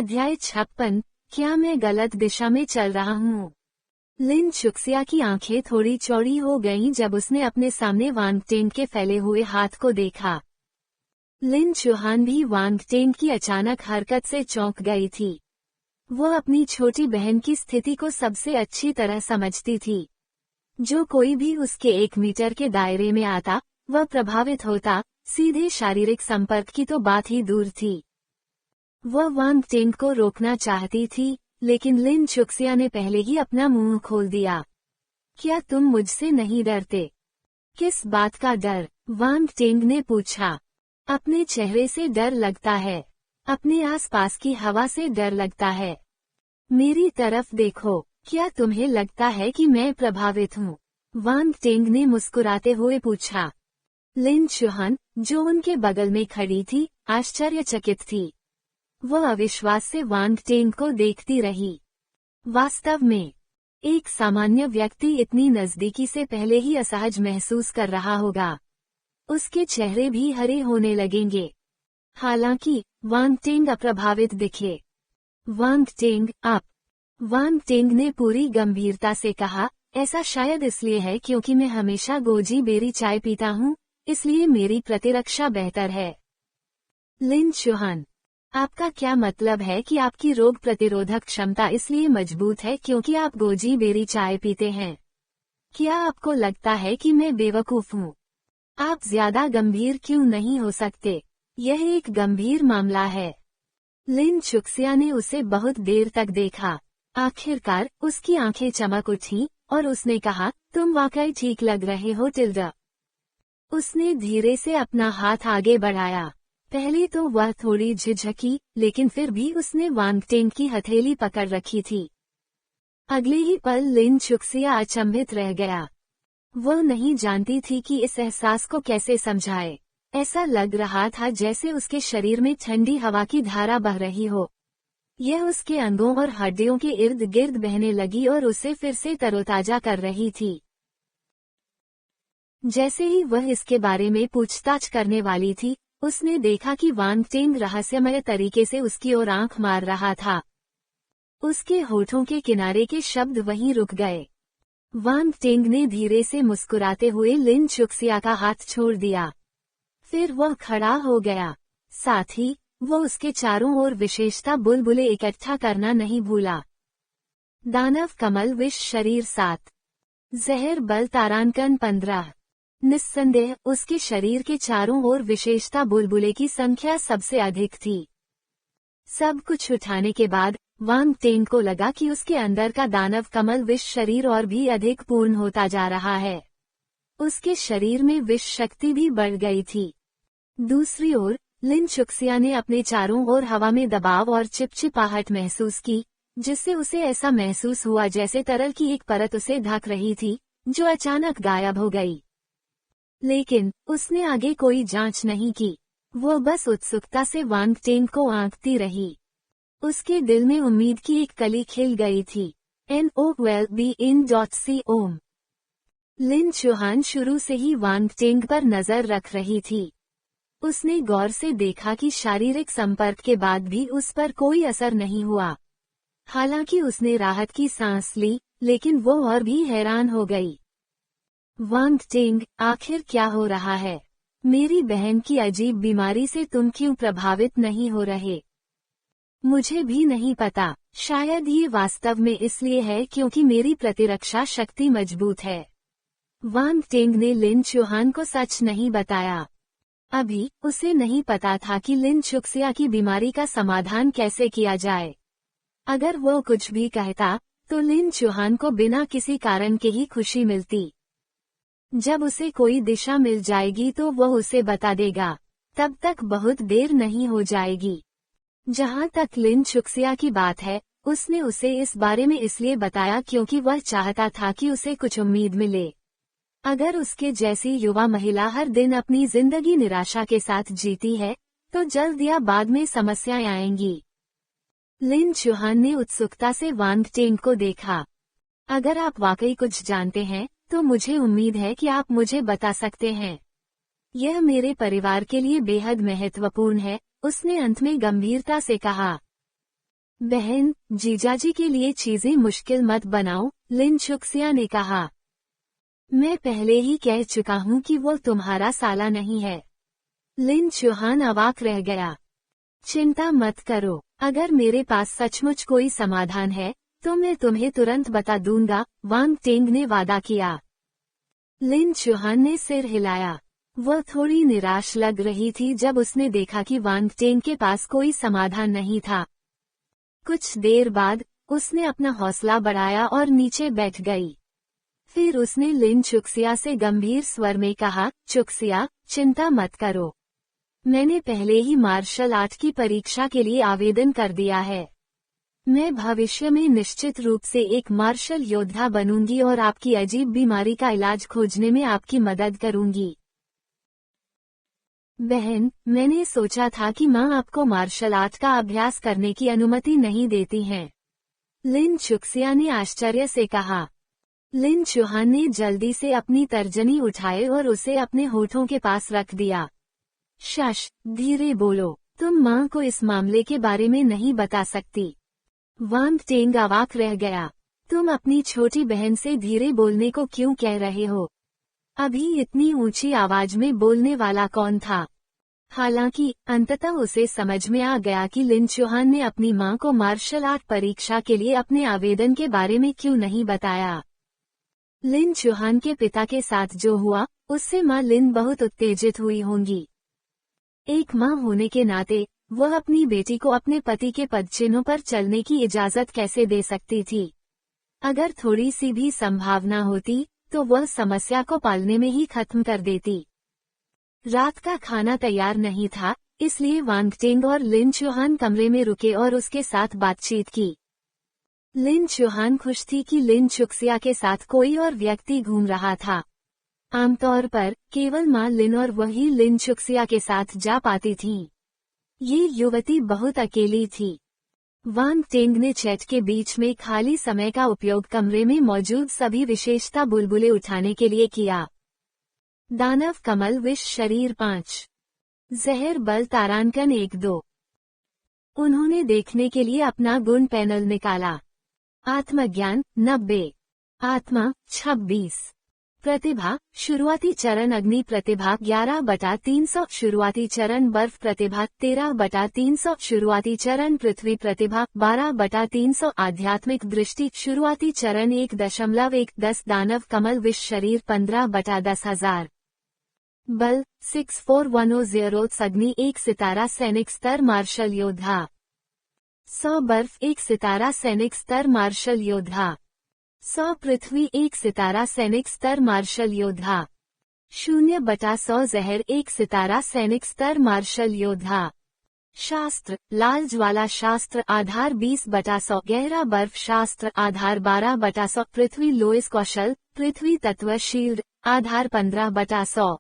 अध्याय 56। क्या मैं गलत दिशा में चल रहा हूँ? लिन चुक्सिया की आंखें थोड़ी चौड़ी हो गईं जब उसने अपने सामने वांगटेंग के फैले हुए हाथ को देखा। लिन चुहान भी वांगटेंग की अचानक हरकत से चौंक गई थी। वो अपनी छोटी बहन की स्थिति को सबसे अच्छी तरह समझती थी। जो कोई भी उसके 1 मीटर के दायरे में आता, वह प्रभावित होता, सीधे शारीरिक संपर्क की तो बात ही दूर थी। वह वांगटेंग को रोकना चाहती थी, लेकिन लिन चुक्सिया ने पहले ही अपना मुंह खोल दिया। क्या तुम मुझसे नहीं डरते? किस बात का डर? वांगटेंग ने पूछा। अपने चेहरे से डर लगता है। अपने आसपास की हवा से डर लगता है। मेरी तरफ देखो, क्या तुम्हें लगता है कि मैं प्रभावित हूँ? वांगटेंग ने मुस्कुराते हुए पूछा। लिन चुहान, जो उनके बगल में खड़ी थी, आश्चर्यचकित थी। वह अविश्वास से वांगटेंग को देखती रही। वास्तव में, एक सामान्य व्यक्ति इतनी नजदीकी से पहले ही असहज महसूस कर रहा होगा। उसके चेहरे भी हरे होने लगेंगे। हालांकि, वांगटेंग अप्रभावित दिखे। वांगटेंग, आप। वांगटेंग ने पूरी गंभीरता से कहा, ऐसा शायद इसलिए है क्योंकि मैं हमेशा गोजी बेरी चाय पीता हूँ, इसलिए मेरी प्रतिरक्षा बेहतर है। लिन चुहान, आपका क्या मतलब है कि आपकी रोग प्रतिरोधक क्षमता इसलिए मजबूत है क्योंकि आप गोजी बेरी चाय पीते हैं? क्या आपको लगता है कि मैं बेवकूफ हूँ? आप ज्यादा गंभीर क्यों नहीं हो सकते? यह एक गंभीर मामला है। लिन चुक्सिया ने उसे बहुत देर तक देखा। आखिरकार, उसकी आंखें चमक उठीं और उसने कहा, तुम वाकई ठीक लग रहे हो टिल्डा। उसने धीरे से अपना हाथ आगे बढ़ाया। पहले तो वह थोड़ी झिझकी, लेकिन फिर भी उसने वांगटेंग की हथेली पकड़ रखी थी। अगले ही पल लिन चुक्सिया अचंभित रह गया। वह नहीं जानती थी कि इस एहसास को कैसे समझाए। ऐसा लग रहा था जैसे उसके शरीर में ठंडी हवा की धारा बह रही हो। यह उसके अंगों और हड्डियों के इर्द गिर्द बहने लगी और उसे फिर से तरोताजा कर रही थी। जैसे ही वह इसके बारे में पूछताछ करने वाली थी, उसने देखा कि वांगटेंग रहस्यमय तरीके से उसकी ओर आंख मार रहा था। उसके होठों के किनारे के शब्द वहीं रुक गए। वांगटेंग ने धीरे से मुस्कुराते हुए लिन चुक्सिया का हाथ छोड़ दिया। फिर वह खड़ा हो गया। साथ ही, वो उसके चारों ओर विशेषता बुलबुले इकट्ठा करना नहीं भूला। दानव कमल विष शरीर 7। जहर बल तारांकन 15। निस्संदेह उसके शरीर के चारों ओर विशेषता बुलबुले की संख्या सबसे अधिक थी। सब कुछ उठाने के बाद, वांगटेंग को लगा कि उसके अंदर का दानव कमल विष शरीर और भी अधिक पूर्ण होता जा रहा है। उसके शरीर में विष शक्ति भी बढ़ गई थी। दूसरी ओर, लिन चुक्सिया ने अपने चारों ओर हवा में दबाव और चिपचिपाहट महसूस की, जिससे उसे ऐसा महसूस हुआ जैसे तरल की एक परत उसे ढक रही थी, जो अचानक गायब हो गई। लेकिन, उसने आगे कोई जांच नहीं की। वो बस उत्सुकता से वांगटेंग को आंकती रही। उसके दिल में उम्मीद की एक कली खिल गई थी। NOWELLBEIN.com। लिन चुहान शुरू से ही वांगटेंग पर नजर रख रही थी। उसने गौर से देखा कि शारीरिक संपर्क के बाद भी उस पर कोई असर नहीं हुआ। हालांकि उसने राहत की सांस ली, लेकिन वो और भी हैरान हो गई। वांगटेंग, आखिर क्या हो रहा है? मेरी बहन की अजीब बीमारी से तुम क्यों प्रभावित नहीं हो रहे? मुझे भी नहीं पता। शायद ये वास्तव में इसलिए है क्योंकि मेरी प्रतिरक्षा शक्ति मजबूत है। वांगटेंग ने लिन चुहान को सच नहीं बताया। अभी, उसे नहीं पता था कि लिन चुक्सिया की बीमारी का समाधान कैसे किया जाए। अगर वो कुछ भी कहता, तो लिन चुहान को बिना किसी कारण के ही खुशी मिलती। जब उसे कोई दिशा मिल जाएगी तो वह उसे बता देगा। तब तक बहुत देर नहीं हो जाएगी। जहां तक लिन चुक्सिया की बात है, उसने उसे इस बारे में इसलिए बताया क्योंकि वह चाहता था कि उसे कुछ उम्मीद मिले। अगर उसके जैसी युवा महिला हर दिन अपनी जिंदगी निराशा के साथ जीती है, तो जल्द या बाद में समस्याएं आएंगी। लिन चुहान ने उत्सुकता से वांगटेंग को देखा। अगर आप वाकई कुछ जानते हैं, तो मुझे उम्मीद है कि आप मुझे बता सकते हैं। यह मेरे परिवार के लिए बेहद महत्वपूर्ण है, उसने अंत में गंभीरता से कहा। बहन, जीजाजी के लिए चीजें मुश्किल मत बनाओ, लिन चुक्सिया ने कहा। मैं पहले ही कह चुका हूँ कि वो तुम्हारा साला नहीं है। लिन चौहान अवाक रह गया। चिंता मत करो, अगर मेरे पास सचमुच कोई समाधान है तो मैं तुम्हें तुरंत बता दूंगा, वांग टेंग ने वादा किया। लिन चौहान ने सिर हिलाया। वह थोड़ी निराश लग रही थी जब उसने देखा कि वांग टेंग के पास कोई समाधान नहीं था। कुछ देर बाद उसने अपना हौसला बढ़ाया और नीचे बैठ गई। फिर उसने लिन चुक्सिया से गंभीर स्वर में कहा, चुक्सिया, चिंता मत करो। मैंने पहले ही मार्शल आर्ट की परीक्षा के लिए आवेदन कर दिया है। मैं भविष्य में निश्चित रूप से एक मार्शल योद्धा बनूंगी और आपकी अजीब बीमारी का इलाज खोजने में आपकी मदद करूंगी। बहन, मैंने सोचा था कि माँ आपको मार्शल आर्ट का अभ्यास करने की अनुमति नहीं देती हैं। लिन चुक्सिया ने आश्चर्य से कहा। लिन चौहान ने जल्दी से अपनी तर्जनी उठाए और उसे अपने होठों के पास रख दिया। शश, धीरे बोलो, तुम माँ को इस मामले के बारे में नहीं बता सकती। वांग टेंग अवाक रह गया। तुम अपनी छोटी बहन से धीरे बोलने को क्यों कह रहे हो? अभी इतनी ऊंची आवाज में बोलने वाला कौन था? हालांकि अंततः उसे समझ में आ गया कि लिन चौहान ने अपनी मां को मार्शल आर्ट परीक्षा के लिए अपने आवेदन के बारे में क्यों नहीं बताया। लिन चौहान के पिता के साथ जो हुआ, उससे मां लिन बहुत उत्तेजित हुई होंगी। एक मां होने के नाते वह अपनी बेटी को अपने पति के पदचिन्हों पर चलने की इजाजत कैसे दे सकती थी? अगर थोड़ी सी भी संभावना होती तो वह समस्या को पालने में ही खत्म कर देती। रात का खाना तैयार नहीं था, इसलिए वांग टेंग और लिन चौहान कमरे में रुके और उसके साथ बातचीत की। लिन चौहान खुश थी कि लिन चुक्सिया के साथ कोई और व्यक्ति घूम रहा था। आमतौर पर केवल मां लिन और वही लिन चुक्सिया के साथ जा पाती थीं। ये युवती बहुत अकेली थी। वांग टेंग ने चैट के बीच में खाली समय का उपयोग कमरे में मौजूद सभी विशेषता बुलबुले उठाने के लिए किया। दानव कमल विष शरीर 5, जहर बल तारांकन 1-2। उन्होंने देखने के लिए अपना गुण पैनल निकाला। आत्मज्ञान 90, आत्मा 26, प्रतिभा शुरुआती चरण अग्नि प्रतिभा 11/300, शुरुआती चरण बर्फ प्रतिभा 13/300, शुरुआती चरण पृथ्वी प्रतिभा 12/300, आध्यात्मिक दृष्टि शुरुआती चरण 1.110, दानव कमल विष शरीर 15/10,000, बल 64100, अग्नि 1 सितारा सैनिक स्तर मार्शल योद्धा, 100 बर्फ 1 सितारा सैनिक स्तर मार्शल योद्धा, 100 पृथ्वी 1 सितारा सैनिक स्तर मार्शल योद्धा, 0/100 जहर 1 सितारा सैनिक स्तर मार्शल योद्धा। शास्त्र लाल ज्वाला शास्त्र आधार 20/100, गहरा बर्फ शास्त्र आधार 12/100, पृथ्वी लोइस कौशल पृथ्वी तत्व शील्ड आधार 15/100।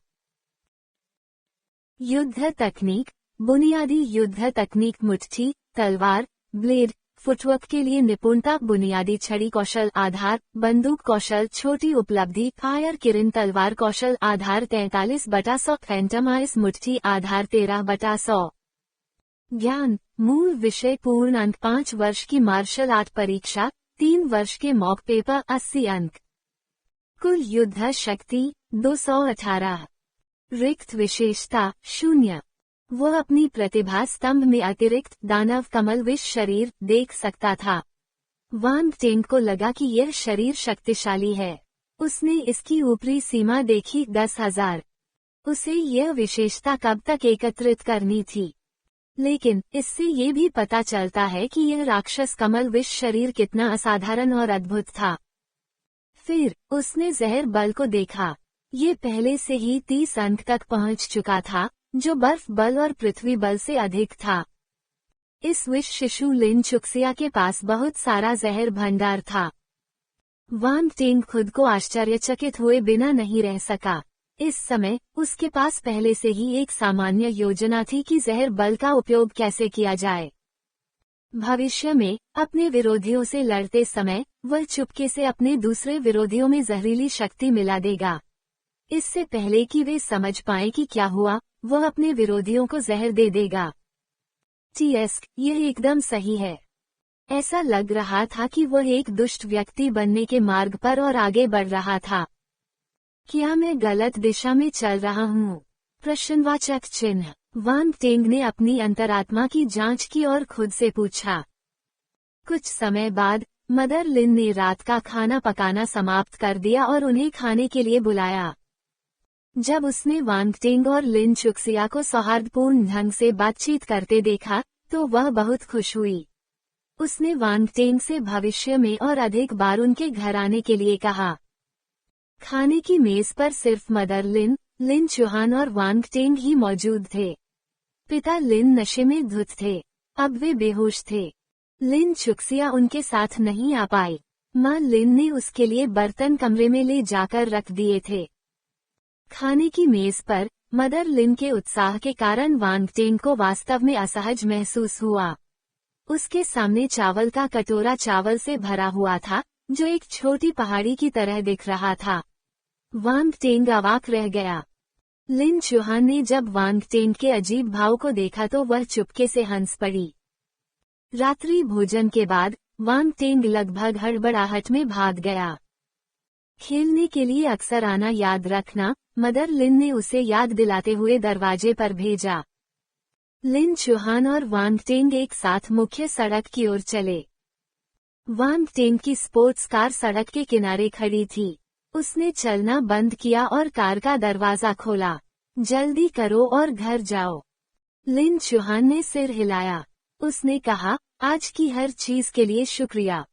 युद्ध तकनीक बुनियादी युद्ध तकनीक मुट्ठी, तलवार, ब्लेड, फुटवर्क के लिए निपुणता, बुनियादी छड़ी कौशल आधार, बंदूक कौशल छोटी उपलब्धि, फायर किरण तलवार कौशल आधार 43/100, फैंटम आइस मुट्ठी आधार 13/100। ज्ञान मूल विषय पूर्ण अंक 5 वर्ष की मार्शल आर्ट परीक्षा 3 वर्ष के मॉक पेपर 80 अंक। कुल युद्ध शक्ति 218। रिक्त विशेषता 0। वह अपनी प्रतिभा स्तंभ में अतिरिक्त दानव कमल विष शरीर देख सकता था। वांग टेंग को लगा कि यह शरीर शक्तिशाली है। उसने इसकी ऊपरी सीमा देखी 10,000। उसे यह विशेषता कब तक एकत्रित करनी थी? लेकिन इससे ये भी पता चलता है कि यह राक्षस कमल विष शरीर कितना असाधारण और अद्भुत था। फिर उसने जहर बल को देखा। ये पहले से ही 30 अंक तक पहुंच चुका था, जो बर्फ बल और पृथ्वी बल से अधिक था। इस विष शिशु लिन चुक्सिया के पास बहुत सारा जहर भंडार था। वांग टेंग खुद को आश्चर्यचकित हुए बिना नहीं रह सका। इस समय उसके पास पहले से ही एक सामान्य योजना थी कि जहर बल का उपयोग कैसे किया जाए। भविष्य में अपने विरोधियों से लड़ते समय वह चुपके से अपने दूसरे विरोधियों में जहरीली शक्ति मिला देगा। इससे पहले कि वे समझ पाएं कि क्या हुआ, वह अपने विरोधियों को जहर दे देगा। यह एकदम सही है। ऐसा लग रहा था कि वह एक दुष्ट व्यक्ति बनने के मार्ग पर और आगे बढ़ रहा था। क्या मैं गलत दिशा में चल रहा हूँ? प्रश्नवाचक चिन्ह। वांग टेंग ने अपनी अंतरात्मा की जांच की और खुद से पूछा। कुछ समय बाद मदर लिन ने रात का खाना पकाना समाप्त कर दिया और उन्हें खाने के लिए बुलाया। जब उसने वांग टेंग और लिन चुक्सिया को सौहार्दपूर्ण ढंग से बातचीत करते देखा तो वह बहुत खुश हुई। उसने वांग टेंग से भविष्य में और अधिक बार उनके घर आने के लिए कहा। खाने की मेज पर सिर्फ मदर लिन, लिन चौहान और वांग टेंग ही मौजूद थे। पिता लिन नशे में धुत थे। अब वे बेहोश थे। लिन चुक्सिया उनके साथ नहीं आ पाई। माँ लिन ने उसके लिए बर्तन कमरे में ले जाकर रख दिए थे। खाने की मेज पर मदर लिन के उत्साह के कारण वांग टेंग को वास्तव में असहज महसूस हुआ। उसके सामने चावल का कटोरा चावल से भरा हुआ था, जो एक छोटी पहाड़ी की तरह दिख रहा था। वांग टेंग अवाक रह गया। लिन चौहान ने जब वांग टेंग के अजीब भाव को देखा तो वह चुपके से हंस पड़ी। रात्रि भोजन के बाद वांग टेंग लगभग हड़बड़ाहट में भाग गया। खेलने के लिए अक्सर आना याद रखना, मदर लिन ने उसे याद दिलाते हुए दरवाजे पर भेजा। लिन चौहान और वांग टेंग एक साथ मुख्य सड़क की ओर चले। वांग टेंग की स्पोर्ट्स कार सड़क के किनारे खड़ी थी। उसने चलना बंद किया और कार का दरवाजा खोला। जल्दी करो और घर जाओ। लिन चौहान ने सिर हिलाया। उसने कहा, आज की हर चीज के लिए शुक्रिया।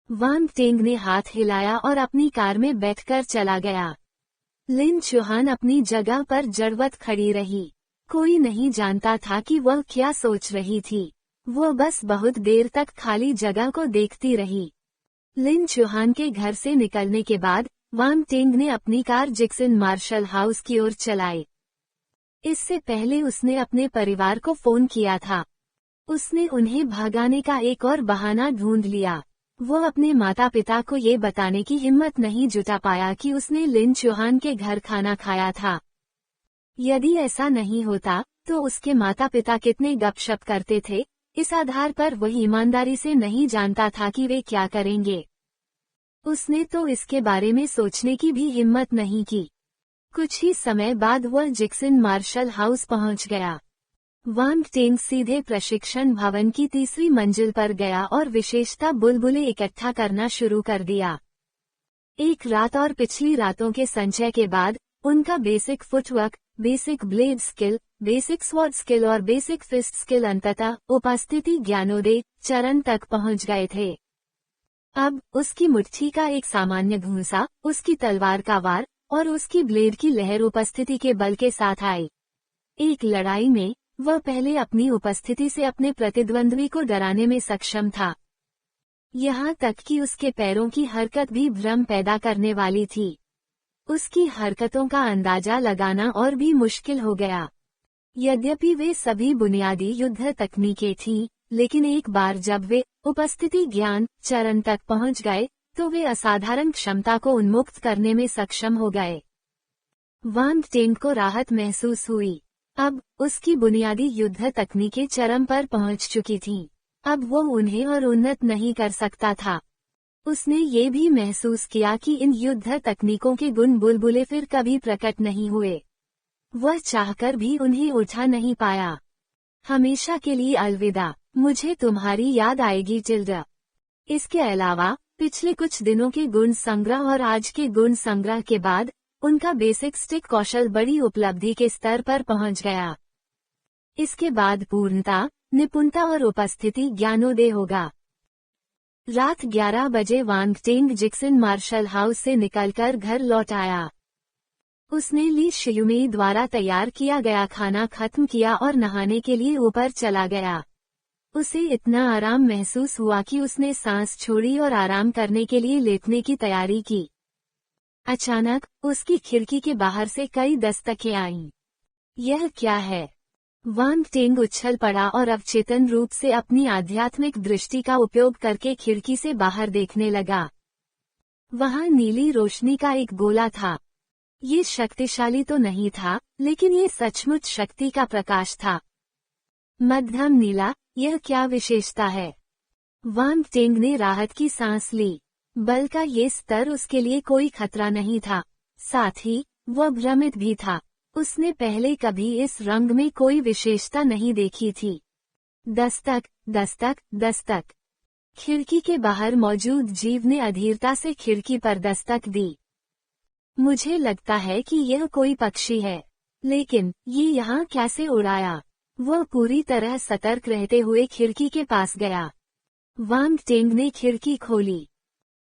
वांग टेंग ने हाथ हिलाया और अपनी कार में बैठकर चला गया। लिन चौहान अपनी जगह पर जड़वत खड़ी रही। कोई नहीं जानता था कि वह क्या सोच रही थी। वह बस बहुत देर तक खाली जगह को देखती रही। लिन चौहान के घर से निकलने के बाद वांग टेंग ने अपनी कार जिक्सन मार्शल हाउस की ओर चलाई। इससे पहले उसने अपने परिवार को फोन किया था। उसने उन्हें भगाने का एक और बहाना ढूंढ लिया। वो अपने माता पिता को ये बताने की हिम्मत नहीं जुटा पाया कि उसने लिन चौहान के घर खाना खाया था। यदि ऐसा नहीं होता तो उसके माता पिता कितने गपशप करते थे, इस आधार पर वह ईमानदारी से नहीं जानता था कि वे क्या करेंगे। उसने तो इसके बारे में सोचने की भी हिम्मत नहीं की। कुछ ही समय बाद वह जिक्सन मार्शल हाउस पहुंच गया। वांग टेंग सीधे प्रशिक्षण भवन की तीसरी मंजिल पर गया और विशेषता बुलबुलें इकट्ठा करना शुरू कर दिया। एक रात और पिछली रातों के संचय के बाद उनका basic footwork, basic blade skill, basic sword skill और बेसिक फिस्ट स्किल अंततः उपस्थिति ज्ञानोदय चरण तक पहुंच गए थे। अब उसकी मुट्ठी का एक सामान्य घूंसा, उसकी तलवार का वार और उसकी ब्लेड की लहर उपस्थिति के बल के साथ आई। एक लड़ाई में वह पहले अपनी उपस्थिति से अपने प्रतिद्वंद्वी को डराने में सक्षम था। यहाँ तक कि उसके पैरों की हरकत भी भ्रम पैदा करने वाली थी। उसकी हरकतों का अंदाजा लगाना और भी मुश्किल हो गया। यद्यपि वे सभी बुनियादी युद्ध तकनीकें थीं, लेकिन एक बार जब वे उपस्थिति ज्ञान चरण तक पहुंच गए तो वे असाधारण क्षमता को उन्मुक्त करने में सक्षम हो गए। वांग टेंग को राहत महसूस हुई। अब उसकी बुनियादी युद्ध तकनीकें चरम पर पहुंच चुकी थीं। अब वो उन्हें और उन्नत नहीं कर सकता था। उसने ये भी महसूस किया कि इन युद्ध तकनीकों के गुण बुलबुले फिर कभी प्रकट नहीं हुए। वह चाहकर भी उन्हें उठा नहीं पाया। हमेशा के लिए अलविदा, मुझे तुम्हारी याद आएगी टिल्डा। इसके अलावा पिछले कुछ दिनों के गुण संग्रह और आज के गुण संग्रह के बाद उनका बेसिक स्टिक कौशल बड़ी उपलब्धि के स्तर पर पहुंच गया। इसके बाद पूर्णता, निपुणता और उपस्थिति ज्ञानोदय होगा। रात 11 बजे वांग टेंग जिक्सन मार्शल हाउस से निकलकर घर लौट आया। उसने ली शियुमेई द्वारा तैयार किया गया खाना खत्म किया और नहाने के लिए ऊपर चला गया। उसे इतना आराम महसूस हुआ कि उसने सांस छोड़ी और आराम करने के लिए लेटने की तैयारी की। अचानक उसकी खिड़की के बाहर से कई दस्तकें आईं। यह क्या है? वांग टेंग उछल पड़ा और अवचेतन रूप से अपनी आध्यात्मिक दृष्टि का उपयोग करके खिड़की से बाहर देखने लगा। वहां नीली रोशनी का एक गोला था। ये शक्तिशाली तो नहीं था, लेकिन ये सचमुच शक्ति का प्रकाश था। मध्यम नीला, यह क्या विशेषता है? वांग टेंग ने राहत की सांस ली। बल का ये स्तर उसके लिए कोई खतरा नहीं था, साथ ही वह भ्रमित भी था। उसने पहले कभी इस रंग में कोई विशेषता नहीं देखी थी। दस्तक, दस्तक, दस्तक। खिड़की के बाहर मौजूद जीव ने अधीरता से खिड़की पर दस्तक दी। मुझे लगता है कि यह कोई पक्षी है, लेकिन ये यहाँ कैसे उड़ाया? वह पूरी तरह सतर्क रहते हुए खिड़की के पास गया। वांग टेंग ने खिड़की खोली।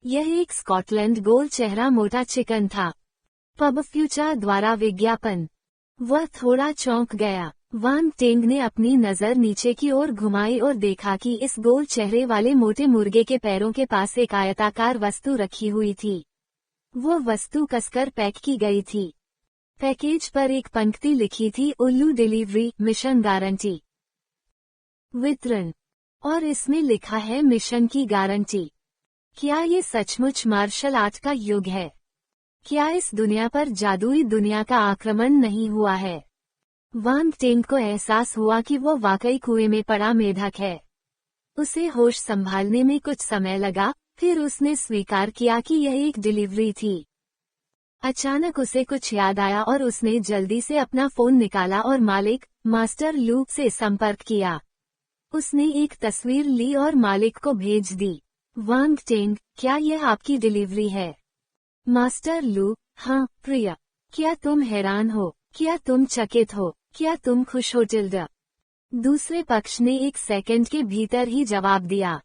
यह एक स्कॉटलैंड गोल चेहरा मोटा चिकन था। पब फ्यूचर द्वारा विज्ञापन। वह थोड़ा चौंक गया। वांग टेंग ने अपनी नजर नीचे की ओर घुमाई और देखा कि इस गोल चेहरे वाले मोटे मुर्गे के पैरों के पास एक आयताकार वस्तु रखी हुई थी। वो वस्तु कसकर पैक की गई थी। पैकेज पर एक पंक्ति लिखी थी, उल्लू डिलीवरी, मिशन गारंटी, वितरण, और इसमें लिखा है मिशन की गारंटी। क्या ये सचमुच मार्शल आर्ट का युग है? क्या इस दुनिया पर जादुई दुनिया का आक्रमण नहीं हुआ है? वांग टेंग को एहसास हुआ कि वो वाकई कुएं में पड़ा मेढक है। उसे होश संभालने में कुछ समय लगा, फिर उसने स्वीकार किया कि यह एक डिलीवरी थी। अचानक उसे कुछ याद आया और उसने जल्दी से अपना फोन निकाला और मालिक, मास्टर लू से संपर्क किया। उसने एक तस्वीर ली और मालिक को भेज दी। वांग टेंग, क्या यह आपकी डिलीवरी है? मास्टर लू, हाँ प्रिया। क्या तुम हैरान हो? क्या तुम चकित हो? क्या तुम खुश हो टिल्डा? दूसरे पक्ष ने एक सेकंड के भीतर ही जवाब दिया।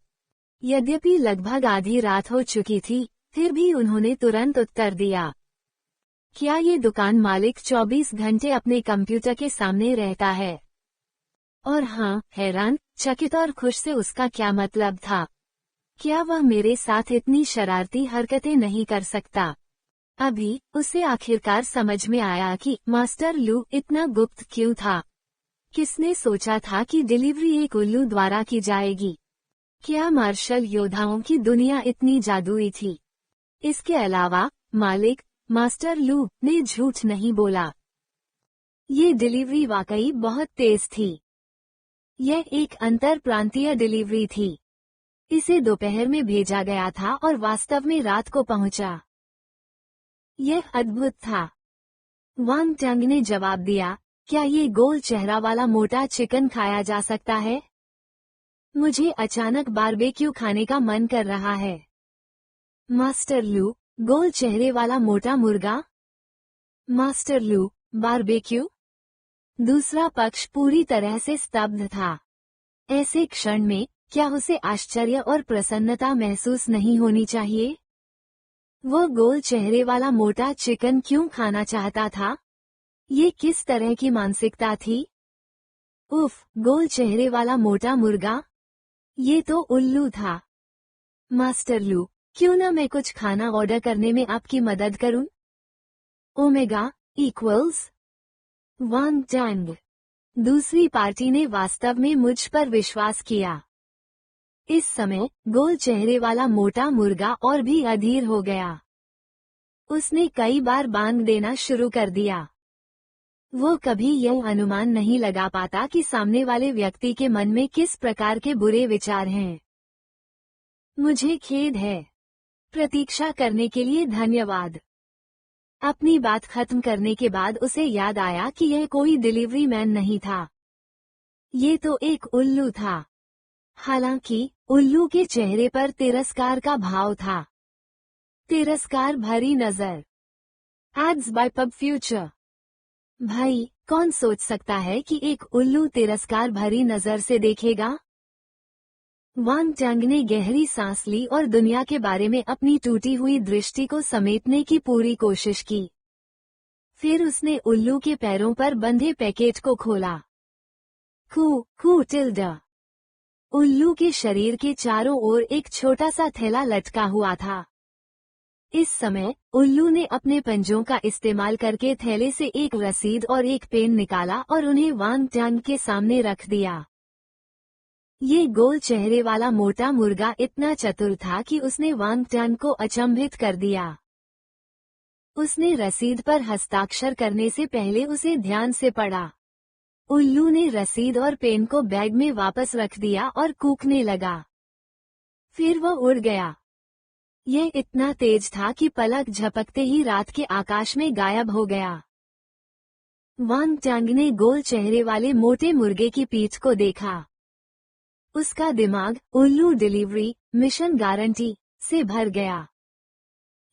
यद्यपि लगभग आधी रात हो चुकी थी, फिर भी उन्होंने तुरंत उत्तर दिया। क्या ये दुकान मालिक 24 घंटे अपने कंप्यूटर के सामने रहता है? और हाँ, हैरान, चकित और खुश से उसका क्या मतलब था? क्या वह मेरे साथ इतनी शरारती हरकतें नहीं कर सकता? अभी उसे आखिरकार समझ में आया कि मास्टर लू इतना गुप्त क्यों था। किसने सोचा था कि डिलीवरी एक उल्लू द्वारा की जाएगी? क्या मार्शल योद्धाओं की दुनिया इतनी जादुई थी? इसके अलावा मालिक, मास्टर लू ने झूठ नहीं बोला। ये डिलीवरी वाकई बहुत तेज थी। यह एक अंतर प्रांतीय डिलीवरी थी। इसे दोपहर में भेजा गया था और वास्तव में रात को पहुंचा। यह अद्भुत था। वांग टेंग ने जवाब दिया, क्या ये गोल चेहरा वाला मोटा चिकन खाया जा सकता है? मुझे अचानक बारबेक्यू खाने का मन कर रहा है। मास्टर लू, गोल चेहरे वाला मोटा मुर्गा? मास्टर लू, बारबेक्यू? दूसरा पक्ष पूरी तरह से स्तब्ध था। ऐसे क्षण में क्या उसे आश्चर्य और प्रसन्नता महसूस नहीं होनी चाहिए? वो गोल चेहरे वाला मोटा चिकन क्यों खाना चाहता था? ये किस तरह की मानसिकता थी? उफ, गोल चेहरे वाला मोटा मुर्गा? ये तो उल्लू था। मास्टर लू, क्यों न मैं कुछ खाना ऑर्डर करने में आपकी मदद करूं? ओमेगा इक्वल्स वांग टेंग। दूसरी पार्टी ने वास्तव में मुझ पर विश्वास किया। इस समय गोल चेहरे वाला मोटा मुर्गा और भी अधीर हो गया। उसने कई बार बांग देना शुरू कर दिया। वो कभी यह अनुमान नहीं लगा पाता कि सामने वाले व्यक्ति के मन में किस प्रकार के बुरे विचार हैं। मुझे खेद है। प्रतीक्षा करने के लिए धन्यवाद। अपनी बात खत्म करने के बाद उसे याद आया कि यह कोई डिलीवरी मैन नहीं था। ये तो एक उल्लू था। हालांकि उल्लू के चेहरे पर तिरस्कार का भाव था। तिरस्कार भरी नजर। Ads by PubFuture. भाई, कौन सोच सकता है कि एक उल्लू तिरस्कार भरी नजर से देखेगा? वांग टेंग ने गहरी सांस ली और दुनिया के बारे में अपनी टूटी हुई दृष्टि को समेटने की पूरी कोशिश की। फिर उसने उल्लू के पैरों पर बंधे पैकेट को खोला। कू टिल्डा। उल्लू के शरीर के चारों ओर एक छोटा सा थैला लटका हुआ था। इस समय उल्लू ने अपने पंजों का इस्तेमाल करके थैले से एक रसीद और एक पेन निकाला और उन्हें वांग टेंग के सामने रख दिया। ये गोल चेहरे वाला मोटा मुर्गा इतना चतुर था कि उसने वांग टेंग को अचंभित कर दिया। उसने रसीद पर हस्ताक्षर करने से पहले उसे ध्यान से पढ़ा। उल्लू ने रसीद और पेन को बैग में वापस रख दिया और कूकने लगा। फिर वो उड़ गया। यह इतना तेज था कि पलक झपकते ही रात के आकाश में गायब हो गया। वांग टैंग ने गोल चेहरे वाले मोटे मुर्गे की पीठ को देखा। उसका दिमाग उल्लू डिलीवरी मिशन गारंटी से भर गया।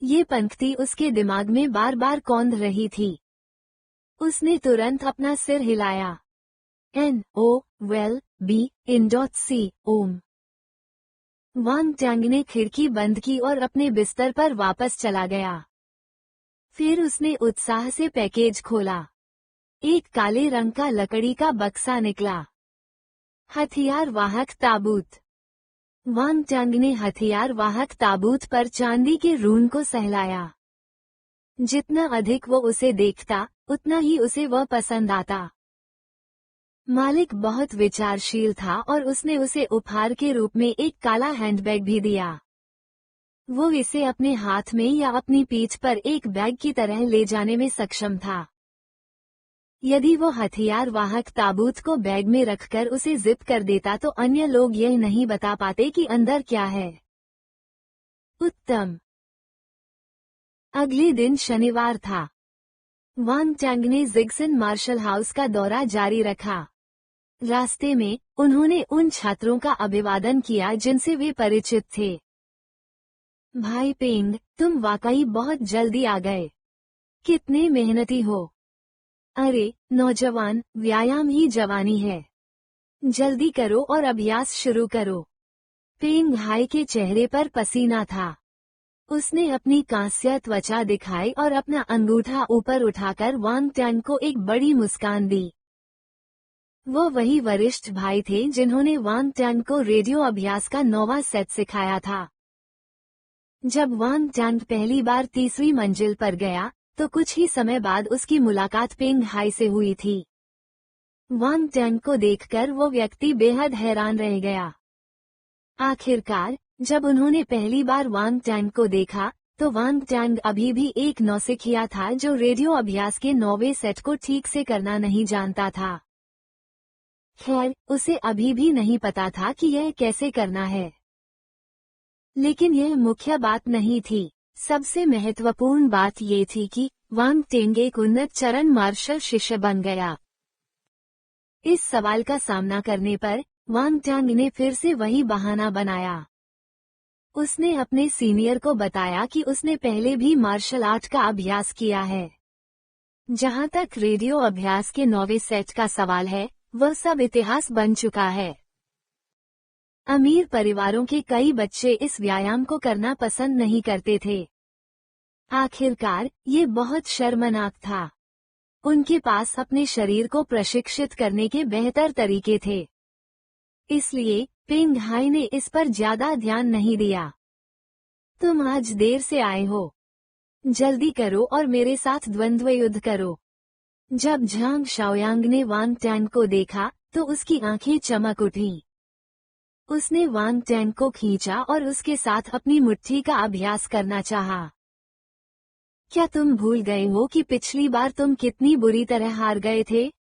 ये पंक्ति उसके दिमाग में बार बार कौंध रही थी। उसने तुरंत अपना सिर हिलाया। NOVEL-BE-IN.C ओम। वांग टैंग ने खिड़की बंद की और अपने बिस्तर पर वापस चला गया। फिर उसने उत्साह से पैकेज खोला। एक काले रंग का लकड़ी का बक्सा निकला। हथियार वाहक ताबूत। वांग टैंग ने हथियार वाहक ताबूत पर चांदी के रून को सहलाया। जितना अधिक वो उसे देखता, उतना ही उसे वह पसंद आता। मालिक बहुत विचारशील था और उसने उसे उपहार के रूप में एक काला हैंडबैग भी दिया। वो इसे अपने हाथ में या अपनी पीठ पर एक बैग की तरह ले जाने में सक्षम था। यदि वो हथियार वाहक ताबूत को बैग में रखकर उसे जिप कर देता तो अन्य लोग यह नहीं बता पाते कि अंदर क्या है। उत्तम। अगले दिन शनिवार था। वांग टैंग ने जिग्सन मार्शल हाउस का दौरा जारी रखा। रास्ते में उन्होंने उन छात्रों का अभिवादन किया जिनसे वे परिचित थे। भाई पेंग, तुम वाकई बहुत जल्दी आ गए। कितने मेहनती हो। अरे नौजवान, व्यायाम ही जवानी है। जल्दी करो और अभ्यास शुरू करो। पेंग हाई के चेहरे पर पसीना था। उसने अपनी कांस्य त्वचा दिखाई और अपना अंगूठा ऊपर उठाकर वांग टैंग को एक बड़ी मुस्कान दी। वो वही वरिष्ठ भाई थे जिन्होंने वांग टैंग को रेडियो अभ्यास का 9वां सेट सिखाया था। जब वांग टैंग पहली बार 3वीं मंजिल पर गया, तो कुछ ही समय बाद उसकी मुलाकात पेंग हाई से हुई थी। वांग टैंग को देखकर वो व्यक्ति बेहद हैरान रह गया। आखिरकार, जब उन्होंने पहली बार वांग टैंग को देखा, तो वांग टैंग अभी भी एक नौसिखिया था जो रेडियो अभ्यास के 9वें सेट को ठीक से करना नहीं जानता था। खैर, उसे अभी भी नहीं पता था कि यह कैसे करना है। लेकिन यह मुख्य बात नहीं थी। सबसे महत्वपूर्ण बात ये थी कि वांग टैंग एक उन्नत चरण मार्शल शिष्य बन गया। इस सवाल का सामना करने पर वांग टैंग ने फिर से वही बहाना बनाया। उसने अपने सीनियर को बताया कि उसने पहले भी मार्शल आर्ट का अभ्यास किया है। जहां तक रेडियो अभ्यास के 9वें सेट का सवाल है, वह सब इतिहास बन चुका है। अमीर परिवारों के कई बच्चे इस व्यायाम को करना पसंद नहीं करते थे। आखिरकार, ये बहुत शर्मनाक था। उनके पास अपने शरीर को प्रशिक्षित करने के बेहतर तरीके थे। इसलिए पेंग हाई ने इस पर ज्यादा ध्यान नहीं दिया। तुम आज देर से आए हो। जल्दी करो और मेरे साथ द्वंद्व युद्ध करो। जब झांग शाओयांग ने वांग टैंग को देखा, तो उसकी आंखें चमक उठीं। उसने वांग टैंग को खींचा और उसके साथ अपनी मुट्ठी का अभ्यास करना चाहा। क्या तुम भूल गए हो कि पिछली बार तुम कितनी बुरी तरह हार गए थे?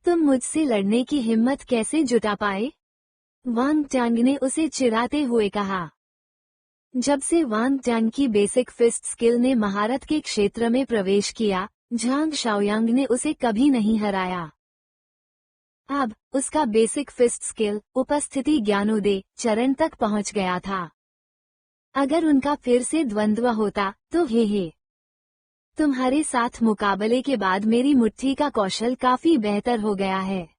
तुम मुझसे लड़ने की हिम्मत कैसे जुटा पाए? वांग टैंग ने उसे चिढ़ाते हुए कहा। जब से वांग टैंग की बेसिक फिस्ट स्किल ने महारत के क्षेत्र में प्रवेश किया, झांग शाओयांग ने उसे कभी नहीं हराया। अब उसका बेसिक फिस्ट स्किल उपस्थिति ज्ञानोदय चरण तक पहुंच गया था। अगर उनका फिर से द्वंद्व होता तो हे तुम्हारे साथ मुकाबले के बाद मेरी मुट्ठी का कौशल काफी बेहतर हो गया है।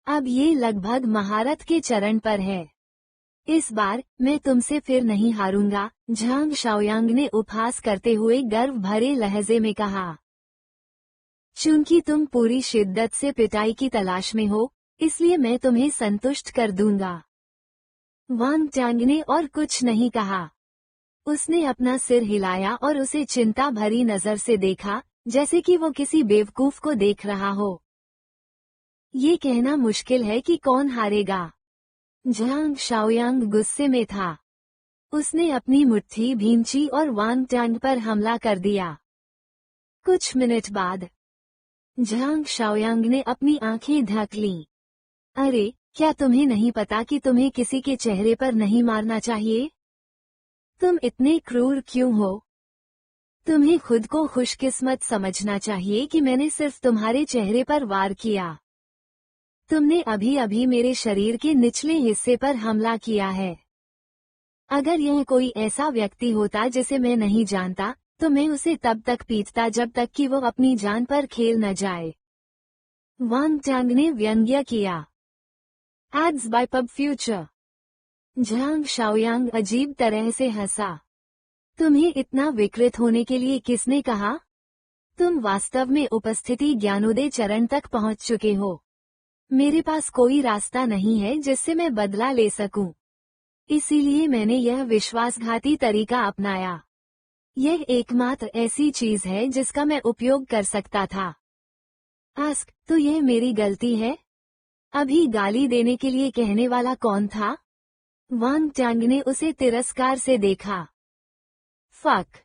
अब ये लगभग महारत के चरण पर है। इस बार मैं तुमसे फिर नहीं हारूंगा, झांग शाओयांग ने उपहास करते हुए गर्व भरे लहजे में कहा। चूंकि तुम पूरी शिद्दत से पिटाई की तलाश में हो, इसलिए मैं तुम्हें संतुष्ट कर दूंगा। वांग टैंग ने और कुछ नहीं कहा। उसने अपना सिर हिलाया और उसे चिंता भरी नजर से देखा, जैसे कि वो किसी बेवकूफ को देख रहा हो। ये कहना मुश्किल है कि कौन हारेगा। झांग शाओयांग गुस्से में था। उसने अपनी मुट्ठी भींची और वांग टैंग पर हमला कर दिया। कुछ मिनट बाद झांग शाओयांग ने अपनी आंखें ढक लीं। अरे, क्या तुम्हें नहीं पता कि तुम्हें किसी के चेहरे पर नहीं मारना चाहिए? तुम इतने क्रूर क्यों हो? तुम्हें खुद को खुशकिस्मत समझना चाहिए कि मैंने सिर्फ तुम्हारे चेहरे पर वार किया। तुमने अभी अभी मेरे शरीर के निचले हिस्से पर हमला किया है। अगर यह कोई ऐसा व्यक्ति होता जिसे मैं नहीं जानता, तो मैं उसे तब तक पीटता जब तक कि वो अपनी जान पर खेल न जाए। वांग टांग ने व्यंग्य किया। Ads by PubFuture. झांग शाओयांग अजीब तरह से हंसा। तुम्हें इतना विकृत होने के लिए किसने कहा? तुम वास्तव में उपस्थिति ज्ञानोदय चरण तक पहुंच चुके हो। मेरे पास कोई रास्ता नहीं है जिससे मैं बदला ले सकूं। इसीलिए मैंने यह विश्वासघाती तरीका अपनाया। यह एकमात्र ऐसी चीज है जिसका मैं उपयोग कर सकता था। आस्क, तो यह मेरी गलती है? अभी गाली देने के लिए कहने वाला कौन था? वांग टांग ने उसे तिरस्कार से देखा। फक।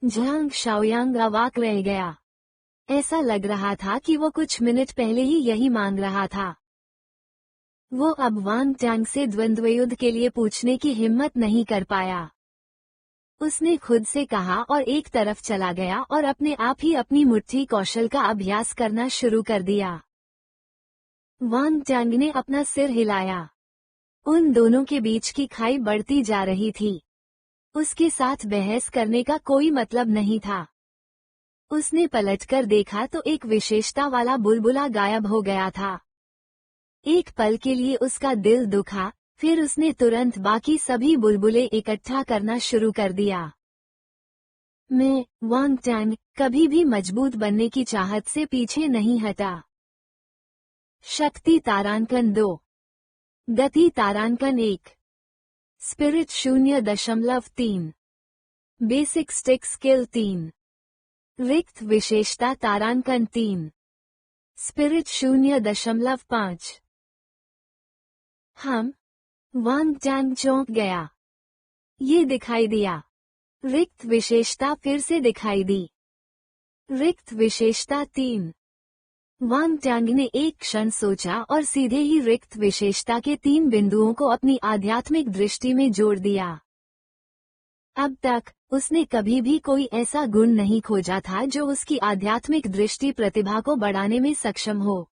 झांग शाओयांग अवाक रह गया। ऐसा लग रहा था कि वो कुछ मिनट पहले ही यही मांग रहा था। वो अब वांग टांग से द्वंद्वयुद्ध के लिए पूछने की हिम्मत नहीं कर पाया। उसने खुद से कहा और एक तरफ चला गया और अपने आप ही अपनी मुट्ठी कौशल का अभ्यास करना शुरू कर दिया। वांग टांग ने अपना सिर हिलाया। उन दोनों के बीच की खाई बढ़ती जा रही थी। उसके साथ बहस करने का कोई मतलब नहीं था। उसने पलटकर देखा तो एक विशेषता वाला बुलबुला गायब हो गया था। एक पल के लिए उसका दिल दुखा, फिर उसने तुरंत बाकी सभी बुलबुले इकट्ठा करना शुरू कर दिया। मैं, वांग टांग, कभी भी मजबूत बनने की चाहत से पीछे नहीं हटा। शक्ति तारांकन 2, गति तारांकन 1, स्पिरिट 0.3, बेसिक स्टिक स्किल 3, रिक्त विशेषता तारांकन 3, स्पिरिट 0.5। वांग टांग चौंक गया। ये दिखाई दिया। रिक्त विशेषता फिर से दिखाई दी। रिक्त विशेषता 3। वांग टांग ने एक क्षण सोचा और सीधे ही रिक्त विशेषता के 3 बिंदुओं को अपनी आध्यात्मिक दृष्टि में जोड़ दिया। अब तक उसने कभी भी कोई ऐसा गुण नहीं खोजा था जो उसकी आध्यात्मिक दृष्टि प्रतिभा को बढ़ाने में सक्षम हो।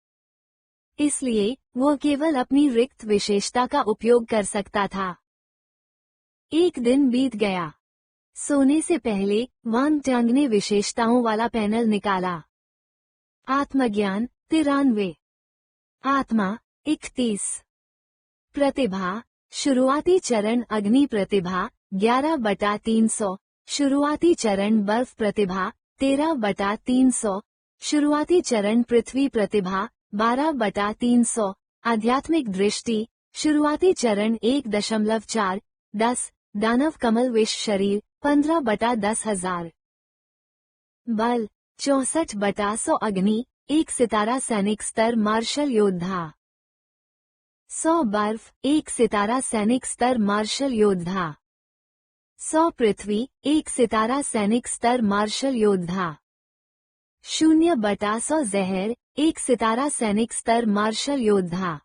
इसलिए वो केवल अपनी रिक्त विशेषता का उपयोग कर सकता था। एक दिन बीत गया। सोने से पहले वांग टांग ने विशेषताओं वाला पैनल निकाला। आत्मज्ञान 93, आत्मा 31, प्रतिभा, शुरुआती चरण अग्नि प्रतिभा 11/300, शुरुआती चरण बर्फ प्रतिभा 13/300, शुरुआती चरण पृथ्वी प्रतिभा 12/300, आध्यात्मिक दृष्टि, शुरुआती चरण 1.4, 10, दानव कमल विष शरीर 15/10,000, बल 64/100, अग्नि 1 सितारा सैनिक स्तर मार्शल योद्धा, 100 बर्फ 1 सितारा सैनिक स्तर मार्शल योद्धा, 100 पृथ्वी 1 सितारा सैनिक स्तर मार्शल योद्धा, 0/100 जहर 1 सितारा सैनिक स्तर मार्शल योद्धा।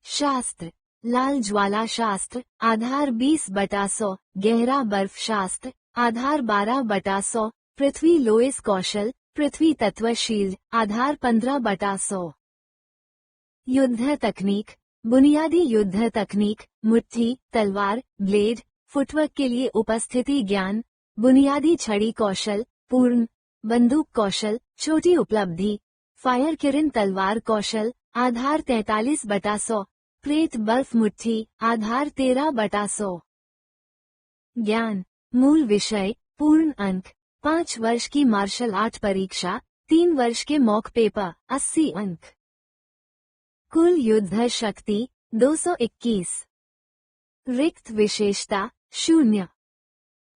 शास्त्र, लाल ज्वाला शास्त्र, आधार 20/100, गहरा बर्फ शास्त्र, आधार 12/100, पृथ्वी लोएस कौशल, पृथ्वी तत्व शील्ड, आधार 15/100। युद्ध तकनीक, बुनियादी युद्ध तकनीक, मुट्ठी, तलवार, ब्लेड, फुटवर्क के लिए उपस्थिति ज्ञान, बुनियादी छड़ी कौशल, पूर्ण, बंदूक कौशल, छोटी उपलब्धि, फायर किरण तलवार कौशल, आधार 43/100, प्रेत बर्फ मुट्ठी, आधार 13/100। ज्ञान, मूल विषय, पूर्ण अंक, 5 वर्ष की मार्शल आर्ट परीक्षा, 3 वर्ष के मॉक पेपर, 80 अंक। कुल युद्ध शक्ति 221। रिक्त विशेषता 0।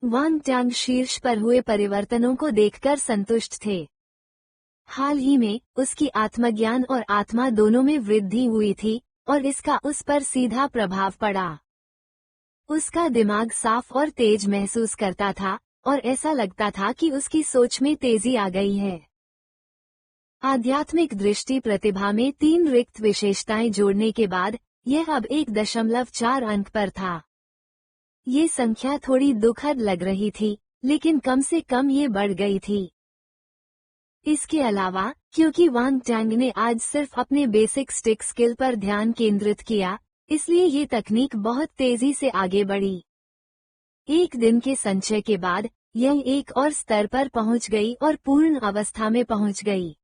वांग टांग शीर्ष पर हुए परिवर्तनों को देखकर संतुष्ट थे। हाल ही में उसकी आत्मज्ञान और आत्मा दोनों में वृद्धि हुई थी और इसका उस पर सीधा प्रभाव पड़ा। उसका दिमाग साफ और तेज महसूस करता था और ऐसा लगता था कि उसकी सोच में तेजी आ गई है। आध्यात्मिक दृष्टि प्रतिभा में 3 रिक्त विशेषताएं जोड़ने के बाद यह अब 1.4 अंक पर था। ये संख्या थोड़ी दुखद लग रही थी, लेकिन कम से कम ये बढ़ गई थी। इसके अलावा, क्योंकि वांग टैंग ने आज सिर्फ अपने बेसिक स्टिक स्किल पर ध्यान केंद्रित किया, इसलिए ये तकनीक बहुत तेजी से आगे बढ़ी। एक दिन के संचय के बाद यह एक और स्तर पर पहुंच गई और पूर्ण अवस्था में पहुंच गई।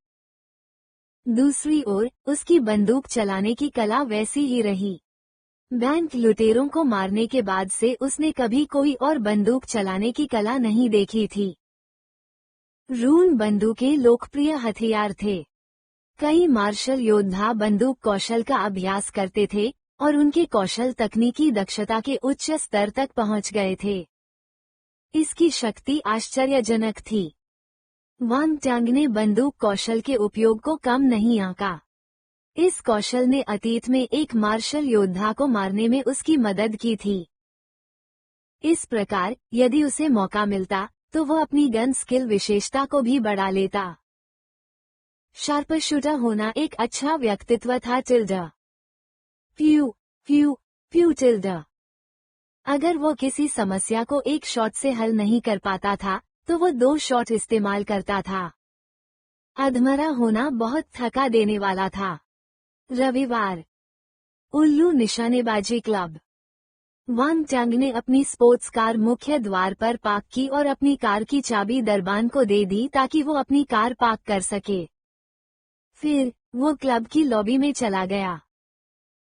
दूसरी ओर, उसकी बंदूक चलाने की कला वैसी ही रही। बैंक लुटेरों को मारने के बाद से उसने कभी कोई और बंदूक चलाने की कला नहीं देखी थी। रून बंदूकें लोकप्रिय हथियार थे। कई मार्शल योद्धा बंदूक कौशल का अभ्यास करते थे और उनके कौशल तकनीकी दक्षता के उच्च स्तर तक पहुंच गए थे। इसकी शक्ति आश्चर्यजनक थी। वांग टैंग ने बंदूक कौशल के उपयोग को कम नहीं आंका। इस कौशल ने अतीत में एक मार्शल योद्धा को मारने में उसकी मदद की थी। इस प्रकार, यदि उसे मौका मिलता, तो वह अपनी गन स्किल विशेषता को भी बढ़ा लेता। शार्प शूटर होना एक अच्छा व्यक्तित्व था टिल्डा। प्यू प्यू प्यू टिल्डा। अगर वो किसी समस्या को एक शॉट से हल नहीं कर पाता था, तो वो 2 शॉट इस्तेमाल करता था। अधमरा होना बहुत थका देने वाला था। रविवार, उल्लू निशानेबाजी क्लब। वांग टैंग ने अपनी स्पोर्ट्स कार मुख्य द्वार पर पार्क की और अपनी कार की चाबी दरबान को दे दी ताकि वो अपनी कार पार्क कर सके। फिर वो क्लब की लॉबी में चला गया।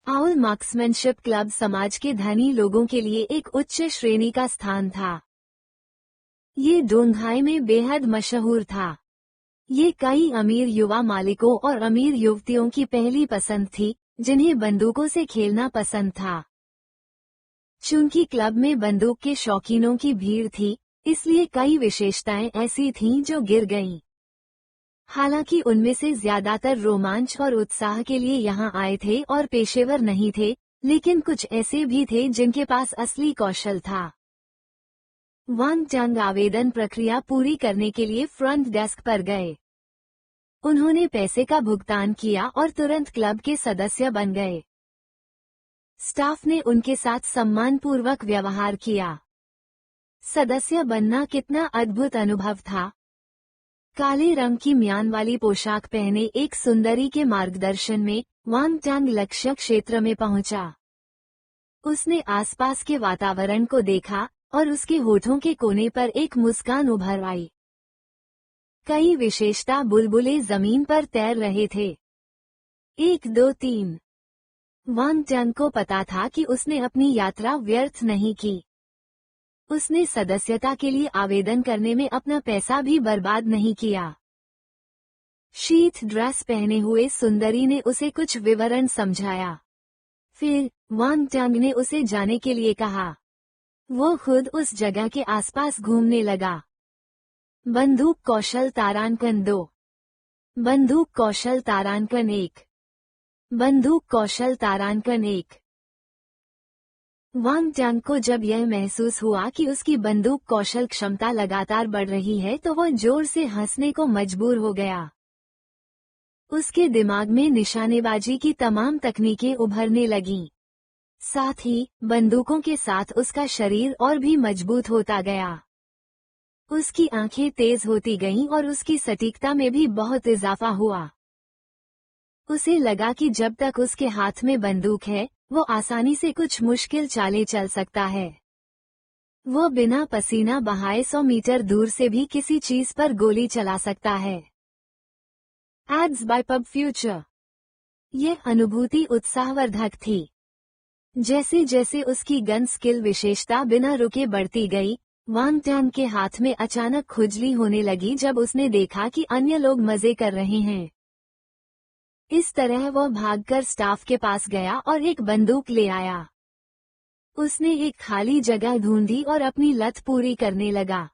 आउल मार्क्समैनशिप क्लब समाज के धनी लोगों के लिए एक उच्च श्रेणी का स्थान था। ये डोंगहाई में बेहद मशहूर था। ये कई अमीर युवा मालिकों और अमीर युवतियों की पहली पसंद थी, जिन्हें बंदूकों से खेलना पसंद था। चूंकि क्लब में बंदूक के शौकीनों की भीड़ थी, इसलिए कई विशेषताएं ऐसी थीं जो गिर गईं। हालांकि उनमें से ज्यादातर रोमांच और उत्साह के लिए यहां आए थे और पेशेवर नहीं थे, लेकिन कुछ ऐसे भी थे जिनके पास असली कौशल था। वांग टैंग आवेदन प्रक्रिया पूरी करने के लिए फ्रंट डेस्क पर गए। उन्होंने पैसे का भुगतान किया और तुरंत क्लब के सदस्य बन गए। स्टाफ ने उनके साथ सम्मानपूर्वक व्यवहार किया। सदस्य बनना कितना अद्भुत अनुभव था। काले रंग की म्यान वाली पोशाक पहने एक सुंदरी के मार्गदर्शन में वांग टैंग लक्ष्य क्षेत्र में पहुंचा। उसने आसपास के वातावरण को देखा और उसके होठों के कोने पर एक मुस्कान उभर आई। कई विशेषता बुलबुले जमीन पर तैर रहे थे। 1 2 3। वांग टैंग को पता था कि उसने अपनी यात्रा व्यर्थ नहीं की। उसने सदस्यता के लिए आवेदन करने में अपना पैसा भी बर्बाद नहीं किया। शीत ड्रेस पहने हुए सुंदरी ने उसे कुछ विवरण समझाया। फिर वांग टैंग ने उसे जाने के लिए कहा। वो खुद उस जगह के आसपास घूमने लगा। बंदूक कौशल तारांकन 2। बंदूक कौशल तारांकन 1। बंदूक कौशल तारांकन 1। वांग टैंग को जब यह महसूस हुआ कि उसकी बंदूक कौशल क्षमता लगातार बढ़ रही है तो वह जोर से हंसने को मजबूर हो गया। उसके दिमाग में निशानेबाजी की तमाम तकनीकें उभरने लगीं। साथ ही बंदूकों के साथ उसका शरीर और भी मजबूत होता गया। उसकी आंखें तेज होती गईं और उसकी सटीकता में भी बहुत इजाफा हुआ। उसे लगा कि जब तक उसके हाथ में बंदूक है, वो आसानी से कुछ मुश्किल चालें चल सकता है। वो बिना पसीना बहाए 100 मीटर दूर से भी किसी चीज पर गोली चला सकता है। Ads by PubFuture. यह अनुभूति उत्साहवर्धक थी। जैसे जैसे उसकी गन स्किल विशेषता बिना रुके बढ़ती गई, वांग टैंग के हाथ में अचानक खुजली होने लगी जब उसने देखा कि अन्य लोग मजे कर रहे हैं। इस तरह वह भागकर स्टाफ के पास गया और एक बंदूक ले आया। उसने एक खाली जगह ढूंढी और अपनी लत पूरी करने लगा।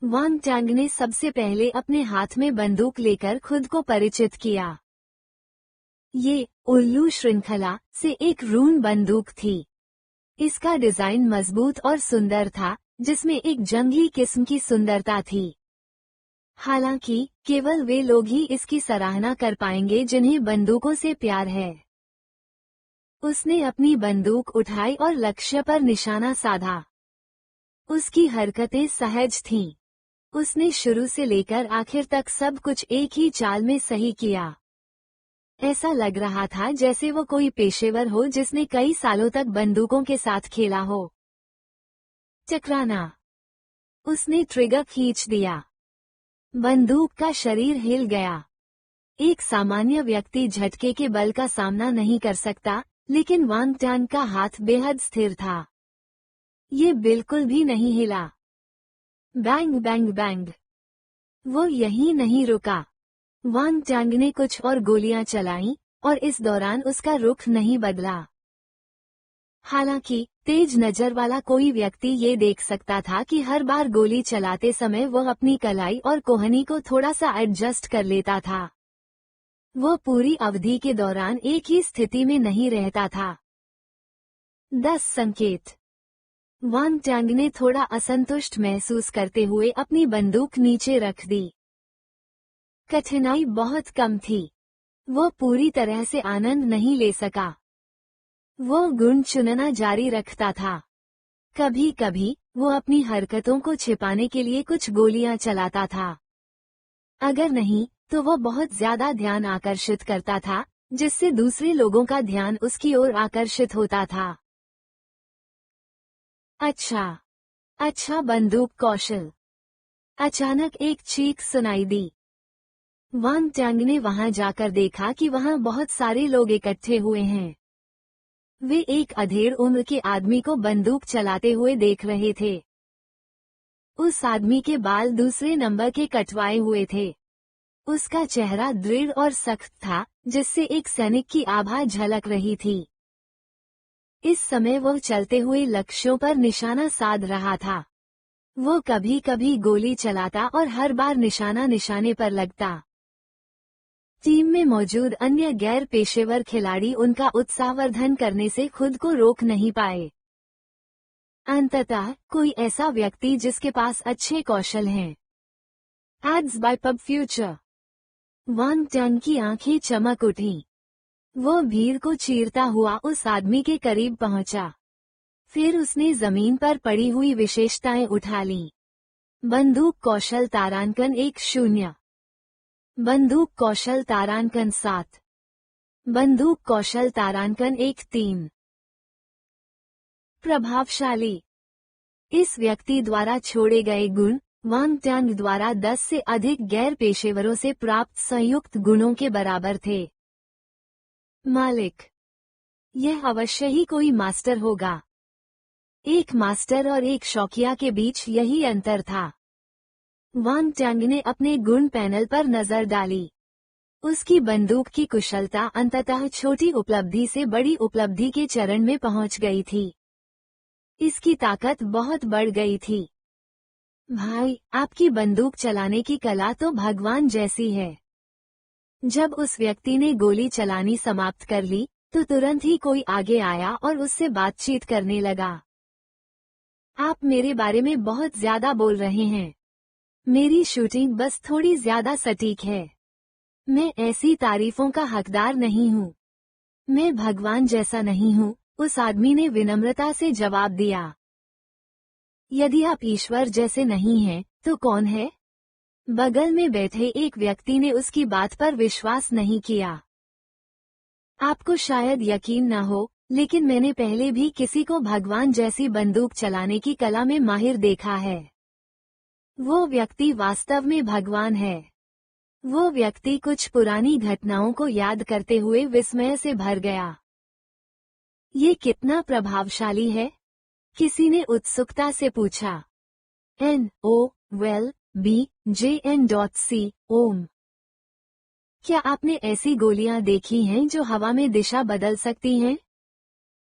वांग टैंग ने सबसे पहले अपने हाथ में बंदूक लेकर खुद को परिचित किया। ये उल्लू श्रृंखला से एक रून बंदूक थी। इसका डिजाइन मजबूत और सुंदर था, जिसमें एक जंगली किस्म की सुंदरता थी। हालांकि केवल वे लोग ही इसकी सराहना कर पाएंगे जिन्हें बंदूकों से प्यार है। उसने अपनी बंदूक उठाई और लक्ष्य पर निशाना साधा। उसकी हरकतें सहज थीं। उसने शुरू से लेकर आखिर तक सब कुछ एक ही चाल में सही किया। ऐसा लग रहा था जैसे वो कोई पेशेवर हो जिसने कई सालों तक बंदूकों के साथ खेला हो। टकराना। उसने ट्रिगर खींच दिया। बंदूक का शरीर हिल गया। एक सामान्य व्यक्ति झटके के बल का सामना नहीं कर सकता, लेकिन वांग टान का हाथ बेहद स्थिर था। ये बिल्कुल भी नहीं हिला। Bang bang bang. वो यहीं नहीं रुका। वांग टांग ने कुछ और गोलियां चलाईं, और इस दौरान उसका रुख नहीं बदला। हालांकि तेज नजर वाला कोई व्यक्ति ये देख सकता था कि हर बार गोली चलाते समय वह अपनी कलाई और कोहनी को थोड़ा सा एडजस्ट कर लेता था। वो पूरी अवधि के दौरान एक ही स्थिति में नहीं रहता था। 10 संकेत। वांग टांग ने थोड़ा असंतुष्ट महसूस करते हुए अपनी बंदूक नीचे रख दी। कठिनाई बहुत कम थी। वो पूरी तरह से आनंद नहीं ले सका। वो गुण चुनना जारी रखता था। कभी कभी वो अपनी हरकतों को छिपाने के लिए कुछ गोलियां चलाता था। अगर नहीं, तो वो बहुत ज्यादा ध्यान आकर्षित करता था, जिससे दूसरे लोगों का ध्यान उसकी ओर आकर्षित होता था। अच्छा बंदूक कौशल। अचानक एक चीख सुनाई दी। वांग टांग ने वहां जाकर देखा कि वहां बहुत सारे लोग इकट्ठे हुए हैं। वे एक अधेड़ उम्र के आदमी को बंदूक चलाते हुए देख रहे थे। उस आदमी के बाल दूसरे नंबर के कटवाए हुए थे। उसका चेहरा दृढ़ और सख्त था, जिससे एक सैनिक की आभा झलक रही थी। इस समय वह चलते हुए लक्ष्यों पर निशाना साध रहा था। वो कभी कभी गोली चलाता और हर बार निशाना निशाने पर लगता। टीम में मौजूद अन्य गैर पेशेवर खिलाड़ी उनका उत्साहवर्धन करने से खुद को रोक नहीं पाए। अंततः कोई ऐसा व्यक्ति जिसके पास अच्छे कौशल हैं। Ads by PubFuture. वांग टांग की आंखें चमक उठीं। वो भीड़ को चीरता हुआ उस आदमी के करीब पहुंचा। फिर उसने जमीन पर पड़ी हुई विशेषताएं उठा लीं। बंदूक कौशल तारांकन 1-0। बंदूक कौशल तारांकन 7। बंदूक कौशल तारांकन 1-3। प्रभावशाली। इस व्यक्ति द्वारा छोड़े गए गुण वांग टांग द्वारा 10 से अधिक गैर पेशेवरों से प्राप्त संयुक्त गुणों के बराबर थे। मालिक। यह अवश्य ही कोई मास्टर होगा। एक मास्टर और एक शौकिया के बीच यही अंतर था। वांग टांग ने अपने गुण पैनल पर नजर डाली। उसकी बंदूक की कुशलता अंततः छोटी उपलब्धि से बड़ी उपलब्धि के चरण में पहुंच गई थी। इसकी ताकत बहुत बढ़ गई थी। भाई, आपकी बंदूक चलाने की कला तो भगवान जैसी है। जब उस व्यक्ति ने गोली चलानी समाप्त कर ली, तो तुरंत ही कोई आगे आया और उससे बातचीत करने लगा। आप मेरे बारे में बहुत ज्यादा बोल रहे हैं। मेरी शूटिंग बस थोड़ी ज्यादा सटीक है। मैं ऐसी तारीफों का हकदार नहीं हूँ। मैं भगवान जैसा नहीं हूँ, उस आदमी ने विनम्रता से जवाब दिया। यदि आप ईश्वर जैसे नहीं हैं, तो कौन है? बगल में बैठे एक व्यक्ति ने उसकी बात पर विश्वास नहीं किया। आपको शायद यकीन न हो, लेकिन मैंने पहले भी किसी को भगवान जैसी बंदूक चलाने की कला में माहिर देखा है। वो व्यक्ति वास्तव में भगवान है। वो व्यक्ति कुछ पुरानी घटनाओं को याद करते हुए विस्मय से भर गया। ये कितना प्रभावशाली है? किसी ने उत्सुकता से पूछा। NOWELL-BJN.C ओम। क्या आपने ऐसी गोलियां देखी हैं जो हवा में दिशा बदल सकती हैं?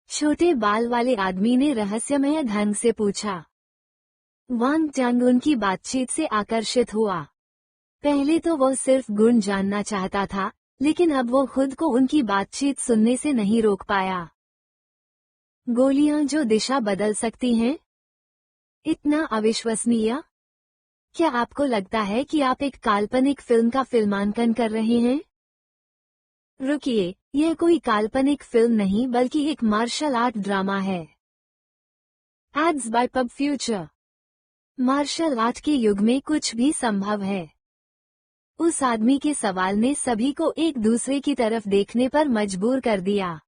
छोटे बाल वाले आदमी ने रहस्यमय ढंग से पूछा। वांग टांग उनकी बातचीत से आकर्षित हुआ। पहले तो वो सिर्फ गुण जानना चाहता था, लेकिन अब वो खुद को उनकी बातचीत सुनने से नहीं रोक पाया। गोलियां जो दिशा बदल सकती हैं? इतना अविश्वसनीय? क्या आपको लगता है कि आप एक काल्पनिक फिल्म का फिल्मांकन कर रहे हैं? रुकिए, यह कोई काल्पनिक फिल्म नहीं बल्कि एक मार्शल आर्ट ड्रामा है। Ads by PubFuture. Martial art के युग में कुछ भी संभव है। उस आदमी के सवाल ने सभी को एक दूसरे की तरफ देखने पर मजबूर कर दिया।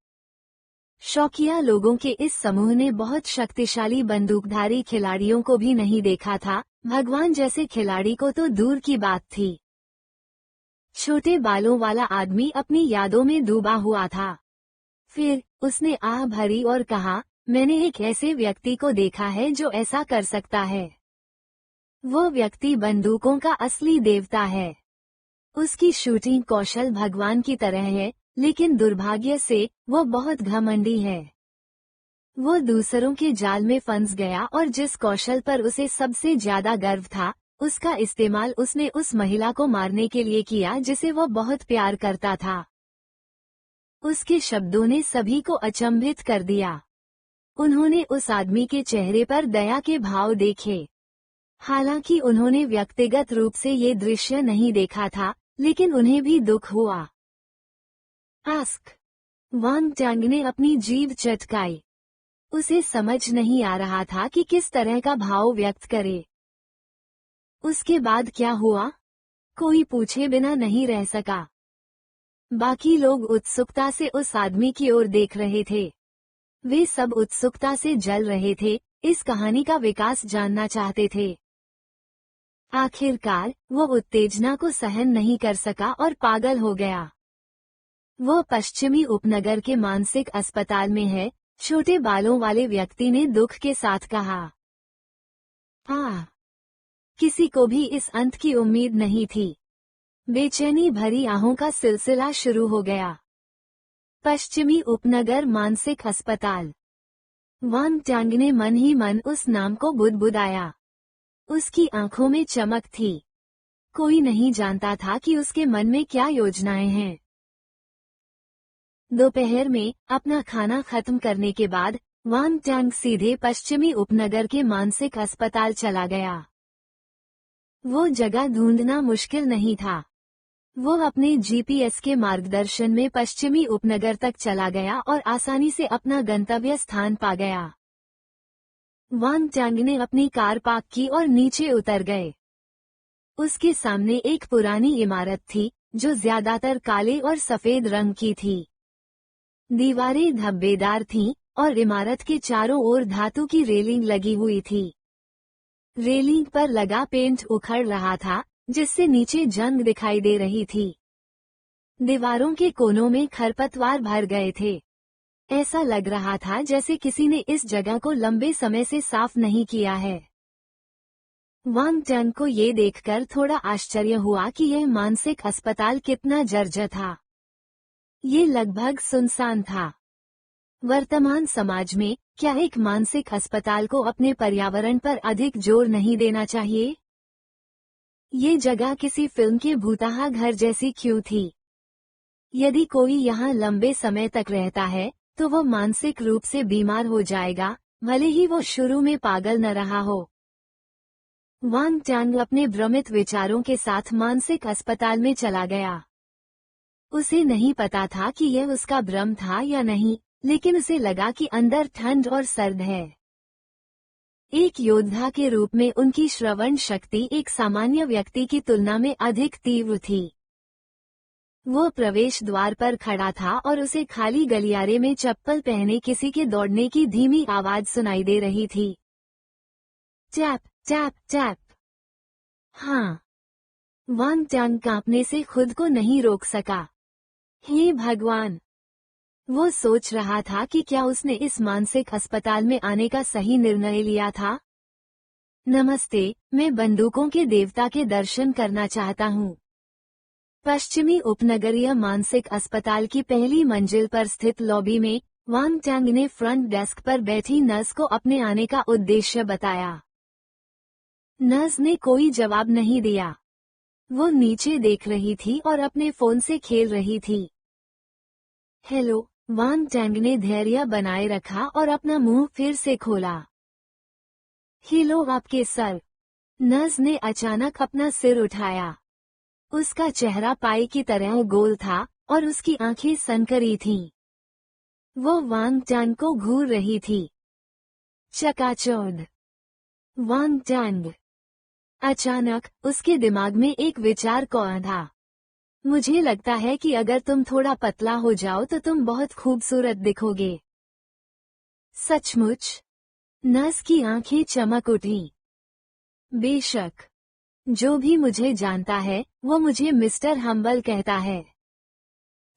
शौकिया लोगों के इस समूह ने बहुत शक्तिशाली बंदूकधारी खिलाड़ियों को भी नहीं देखा था, भगवान जैसे खिलाड़ी को तो दूर की बात थी। छोटे बालों वाला आदमी अपनी यादों में डूबा हुआ था। फिर उसने आह भरी और कहा, मैंने एक ऐसे व्यक्ति को देखा है जो ऐसा कर सकता है। वो व्यक्ति बंदूकों का असली देवता है। उसकी शूटिंग कौशल भगवान की तरह है, लेकिन दुर्भाग्य से वो बहुत घमंडी है। वो दूसरों के जाल में फंस गया और जिस कौशल पर उसे सबसे ज्यादा गर्व था, उसका इस्तेमाल उसने उस महिला को मारने के लिए किया जिसे वो बहुत प्यार करता था। उसके शब्दों ने सभी को अचंभित कर दिया। उन्होंने उस आदमी के चेहरे पर दया के भाव देखे। हालांकि उन्होंने व्यक्तिगत रूप से ये दृश्य नहीं देखा था, लेकिन उन्हें भी दुख हुआ। आस्क। वांग टैंग ने अपनी जीभ चटकाई। उसे समझ नहीं आ रहा था कि किस तरह का भाव व्यक्त करे। उसके बाद क्या हुआ? कोई पूछे बिना नहीं रह सका। बाकी लोग उत्सुकता से उस आदमी की ओर देख रहे थे। वे सब उत्सुकता से जल रहे थे, इस कहानी का विकास जानना चाहते थे। आखिरकार वो उत्तेजना को सहन नहीं कर सका और पागल हो गया। वो पश्चिमी उपनगर के मानसिक अस्पताल में है, छोटे बालों वाले व्यक्ति ने दुख के साथ कहा। किसी को भी इस अंत की उम्मीद नहीं थी। बेचैनी भरी आहों का सिलसिला शुरू हो गया। पश्चिमी उपनगर मानसिक अस्पताल। वांग टैंग ने मन ही मन उस नाम को बुदबुदाया। उसकी आंखों में चमक थी। कोई नहीं जानता था कि उसके मन में क्या योजनाएं हैं। दोपहर में अपना खाना खत्म करने के बाद वांग टैंग सीधे पश्चिमी उपनगर के मानसिक अस्पताल चला गया। वो जगह ढूंढना मुश्किल नहीं था। वो अपने जीपीएस के मार्गदर्शन में पश्चिमी उपनगर तक चला गया और आसानी से अपना गंतव्य स्थान पा गया। वांग टैंग ने अपनी कार पार्क की और नीचे उतर गए। उसके सामने एक पुरानी इमारत थी, जो ज्यादातर काले और सफेद रंग की थी। दीवारें धब्बेदार थीं और इमारत के चारों ओर धातु की रेलिंग लगी हुई थी। रेलिंग पर लगा पेंट उखड़ रहा था, जिससे नीचे जंग दिखाई दे रही थी। दीवारों के कोनों में खरपतवार भर गए थे। ऐसा लग रहा था जैसे किसी ने इस जगह को लंबे समय से साफ नहीं किया है। वांग टैंग को ये देखकर थोड़ा आश्चर्य हुआ कि यह मानसिक अस्पताल कितना जर्जर था। ये लगभग सुनसान था। वर्तमान समाज में क्या एक मानसिक अस्पताल को अपने पर्यावरण पर अधिक जोर नहीं देना चाहिए? ये जगह किसी फिल्म के भूतहा घर जैसी क्यों थी? यदि कोई यहाँ लंबे समय तक रहता है, तो वो मानसिक रूप से बीमार हो जाएगा, भले ही वो शुरू में पागल न रहा हो। वांग टैंग अपने भ्रमित विचारों के साथ मानसिक अस्पताल में चला गया। उसे नहीं पता था कि यह उसका भ्रम था या नहीं, लेकिन उसे लगा कि अंदर ठंड और सर्द है। एक योद्धा के रूप में उनकी श्रवण शक्ति एक सामान्य व्यक्ति की तुलना में अधिक तीव्र थी। वो प्रवेश द्वार पर खड़ा था और उसे खाली गलियारे में चप्पल पहने किसी के दौड़ने की धीमी आवाज सुनाई दे रही थी। Tap tap tap. हाँ। वांग टैंग कांपने से खुद को नहीं रोक सका। हे भगवान! वो सोच रहा था कि क्या उसने इस मानसिक अस्पताल में आने का सही निर्णय लिया था। नमस्ते, मैं बंदूकों के देवता के दर्शन करना चाहता हूँ। पश्चिमी उपनगरीय मानसिक अस्पताल की पहली मंजिल पर स्थित लॉबी में वांग टैंग ने फ्रंट डेस्क पर बैठी नर्स को अपने आने का उद्देश्य बताया। नर्स ने कोई जवाब नहीं दिया। वो नीचे देख रही थी और अपने फोन से खेल रही थी। हेलो, वांग टैंग ने धैर्य बनाए रखा और अपना मुंह फिर से खोला। हेलो आपके सर। नज ने अचानक अपना सिर उठाया। उसका चेहरा पाई की तरह गोल था और उसकी आंखें सनकरी थीं। वो वांग टैंग को घूर रही थी। चकाचौंध। वांग टैंग। अचानक उसके दिमाग में एक विचार को आंधा। मुझे लगता है कि अगर तुम थोड़ा पतला हो जाओ तो तुम बहुत खूबसूरत दिखोगे। सचमुच? नस की आंखें चमक उठी। बेशक। जो भी मुझे जानता है वो मुझे मिस्टर हम्बल कहता है।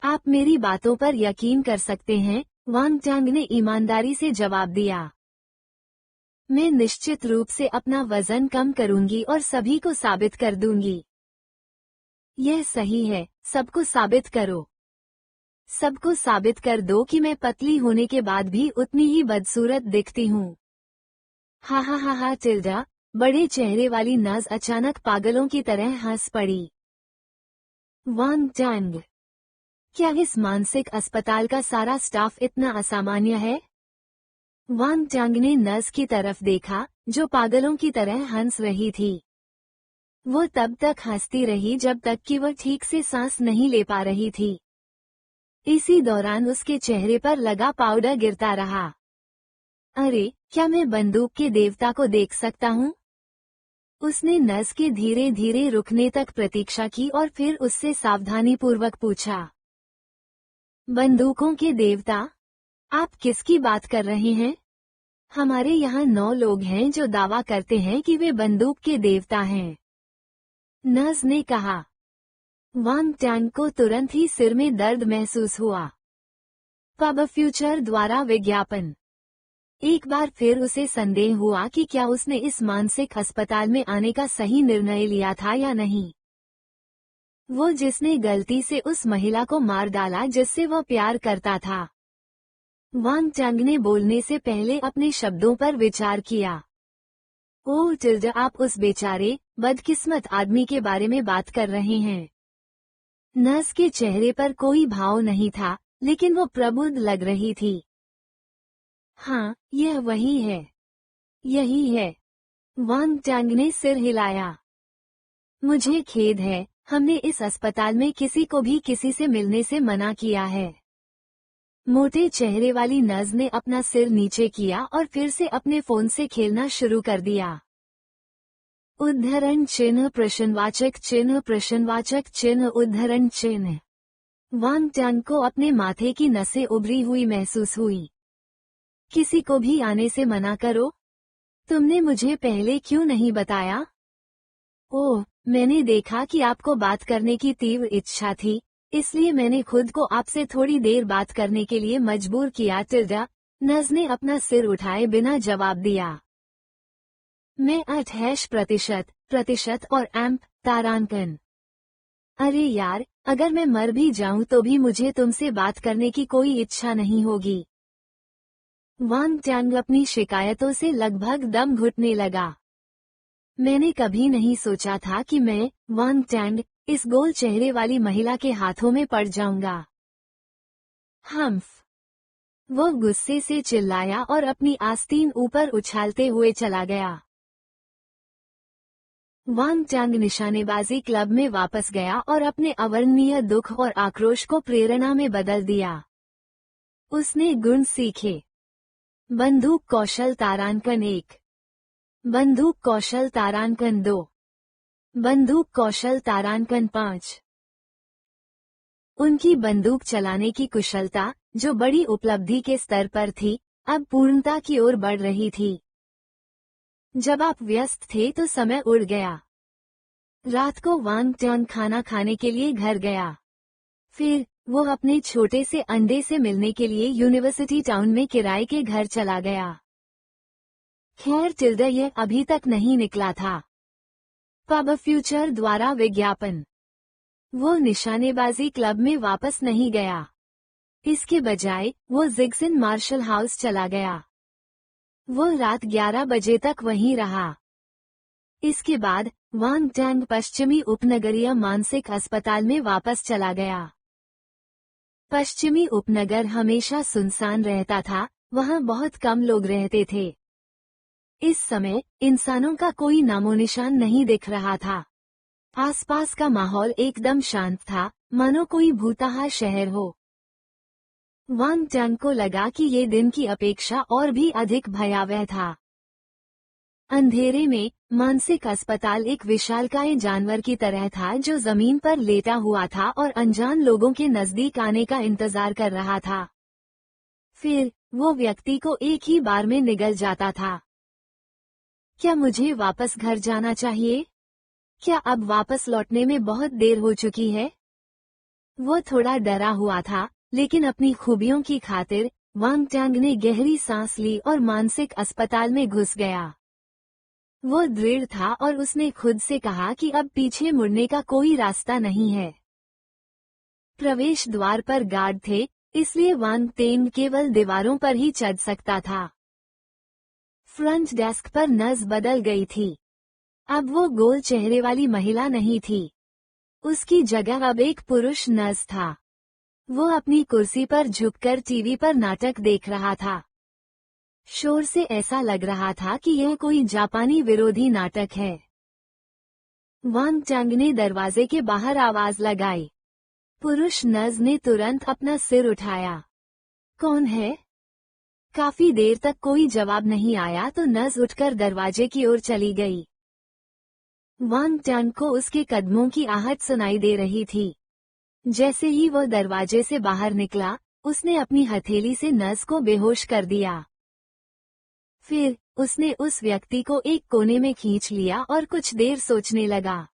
आप मेरी बातों पर यकीन कर सकते हैं, वांग टैंग ने ईमानदारी से जवाब दिया। मैं निश्चित रूप से अपना वजन कम करूंगी और सभी को साबित कर दूंगी। यह सही है, सबको साबित करो। सबको साबित कर दो कि मैं पतली होने के बाद भी उतनी ही बदसूरत दिखती हूँ। हा हा हा हा टिल्डा, बड़े चेहरे वाली नज अचानक पागलों की तरह हंस पड़ी। वांग टैंग, क्या इस मानसिक अस्पताल का सारा स्टाफ इतना असामान्य है? वांग टैंग ने नज की तरफ देखा, जो पागलों की तरह हंस रही थी। वो तब तक हंसती रही जब तक कि वह ठीक से सांस नहीं ले पा रही थी। इसी दौरान उसके चेहरे पर लगा पाउडर गिरता रहा। अरे, क्या मैं बंदूक के देवता को देख सकता हूँ? उसने नस के धीरे धीरे रुकने तक प्रतीक्षा की और फिर उससे सावधानीपूर्वक पूछा। बंदूकों के देवता? आप किसकी बात कर रहे हैं? हमारे यहाँ 9 लोग हैं जो दावा करते हैं कि वे बंदूक के देवता हैं। नज ने कहा। वांग टैंग को तुरंत ही सिर में दर्द महसूस हुआ। पब फ्यूचर द्वारा विज्ञापन। एक बार फिर उसे संदेह हुआ कि क्या उसने इस मानसिक अस्पताल में आने का सही निर्णय लिया था या नहीं। वो जिसने गलती से उस महिला को मार डाला जिससे वह प्यार करता था। वांग टैंग ने बोलने से पहले अपने शब्दों पर विचार किया। ओह टिल्डा, आप उस बेचारे, बदकिस्मत आदमी के बारे में बात कर रहे हैं। नस के चेहरे पर कोई भाव नहीं था, लेकिन वो प्रबुद्ध लग रही थी। हाँ, यह वही है। यही है। वांग टैंग ने सिर हिलाया। मुझे खेद है, हमने इस अस्पताल में किसी को भी किसी से मिलने से मना किया है। मोटे चेहरे वाली नज ने अपना सिर नीचे किया और फिर से अपने फोन से खेलना शुरू कर दिया। उद्धरण चिन्ह प्रश्नवाचक चिन्ह प्रश्नवाचक चिन्ह उद्धरण चिन्ह। वांग टैंग को अपने माथे की नसें उभरी हुई महसूस हुई। किसी को भी आने से मना करो? तुमने मुझे पहले क्यों नहीं बताया? ओह, मैंने देखा कि आपको बात करने की तीव्र इच्छा थी, इसलिए मैंने खुद को आपसे थोड़ी देर बात करने के लिए मजबूर किया टिल्डा। नज ने अपना सिर उठाए बिना जवाब दिया। मैं 8% और एम्प तारांकन। अरे यार, अगर मैं मर भी जाऊं तो भी मुझे तुमसे बात करने की कोई इच्छा नहीं होगी। वांग टैंग अपनी शिकायतों से लगभग दम घुटने लगा। मैंने कभी नहीं सोचा था कि मैं, वांग टैंग, इस गोल चेहरे वाली महिला के हाथों में पड़ जाऊंगा। हम्फ। वो गुस्से से चिल्लाया और अपनी आस्तीन ऊपर उछालते हुए चला गया। वांग टैंग निशानेबाजी क्लब में वापस गया और अपने अवर्णनीय दुख और आक्रोश को प्रेरणा में बदल दिया। उसने गुण सीखे। बंदूक कौशल तारांकन 1, बंदूक कौशल तारांकन 2, बंदूक कौशल तारांकन 5। उनकी बंदूक चलाने की कुशलता, जो बड़ी उपलब्धि के स्तर पर थी, अब पूर्णता की ओर बढ़ रही थी। जब आप व्यस्त थे तो समय उड़ गया। रात को वांग टैंग खाना खाने के लिए घर गया। फिर वो अपने छोटे से अंडे से मिलने के लिए यूनिवर्सिटी टाउन में किराए के घर चला गया। खैर टिल्डा, यह अभी तक नहीं निकला था। पब फ्यूचर द्वारा विज्ञापन। वो निशानेबाजी क्लब में वापस नहीं गया। इसके बजाय वो जिग्सन मार्शल हाउस चला गया। वो रात 11 बजे तक वहीं रहा। इसके बाद वांग टैंग पश्चिमी उपनगरीय मानसिक अस्पताल में वापस चला गया। पश्चिमी उपनगर हमेशा सुनसान रहता था, वहां बहुत कम लोग रहते थे। इस समय इंसानों का कोई नामोनिशान नहीं दिख रहा था। आसपास का माहौल एकदम शांत था, मानो कोई भूताहा शहर हो। वांग टंग को लगा कि ये दिन की अपेक्षा और भी अधिक भयावह था। अंधेरे में मानसिक अस्पताल एक विशालकाय जानवर की तरह था जो जमीन पर लेटा हुआ था और अनजान लोगों के नजदीक आने का इंतजार कर रहा था। फिर वो व्यक्ति को एक ही बार में निगल जाता था। क्या मुझे वापस घर जाना चाहिए? क्या अब वापस लौटने में बहुत देर हो चुकी है? वो थोड़ा डरा हुआ था, लेकिन अपनी खूबियों की खातिर वांग टंग ने गहरी सांस ली और मानसिक अस्पताल में घुस गया। वो दृढ़ था और उसने खुद से कहा कि अब पीछे मुड़ने का कोई रास्ता नहीं है। प्रवेश द्वार पर गार्ड थे, इसलिए वांग टंग केवल दीवारों पर ही चढ़ सकता था। फ्रंट डेस्क पर नस बदल गई थी। अब वो गोल चेहरे वाली महिला नहीं थी। उसकी जगह अब एक पुरुष नर्स था। वो अपनी कुर्सी पर झुककर टीवी पर नाटक देख रहा था। शोर से ऐसा लग रहा था कि यह कोई जापानी विरोधी नाटक है। वांग टंग ने दरवाजे के बाहर आवाज लगाई। पुरुष नर्स ने तुरंत अपना सिर उठाया। कौन है? काफी देर तक कोई जवाब नहीं आया तो नर्स उठकर दरवाजे की ओर चली गई। वांग टंग को उसके कदमों की आहट सुनाई दे रही थी। जैसे ही वो दरवाजे से बाहर निकला, उसने अपनी हथेली से नर्स को बेहोश कर दिया। फिर उसने उस व्यक्ति को एक कोने में खींच लिया और कुछ देर सोचने लगा।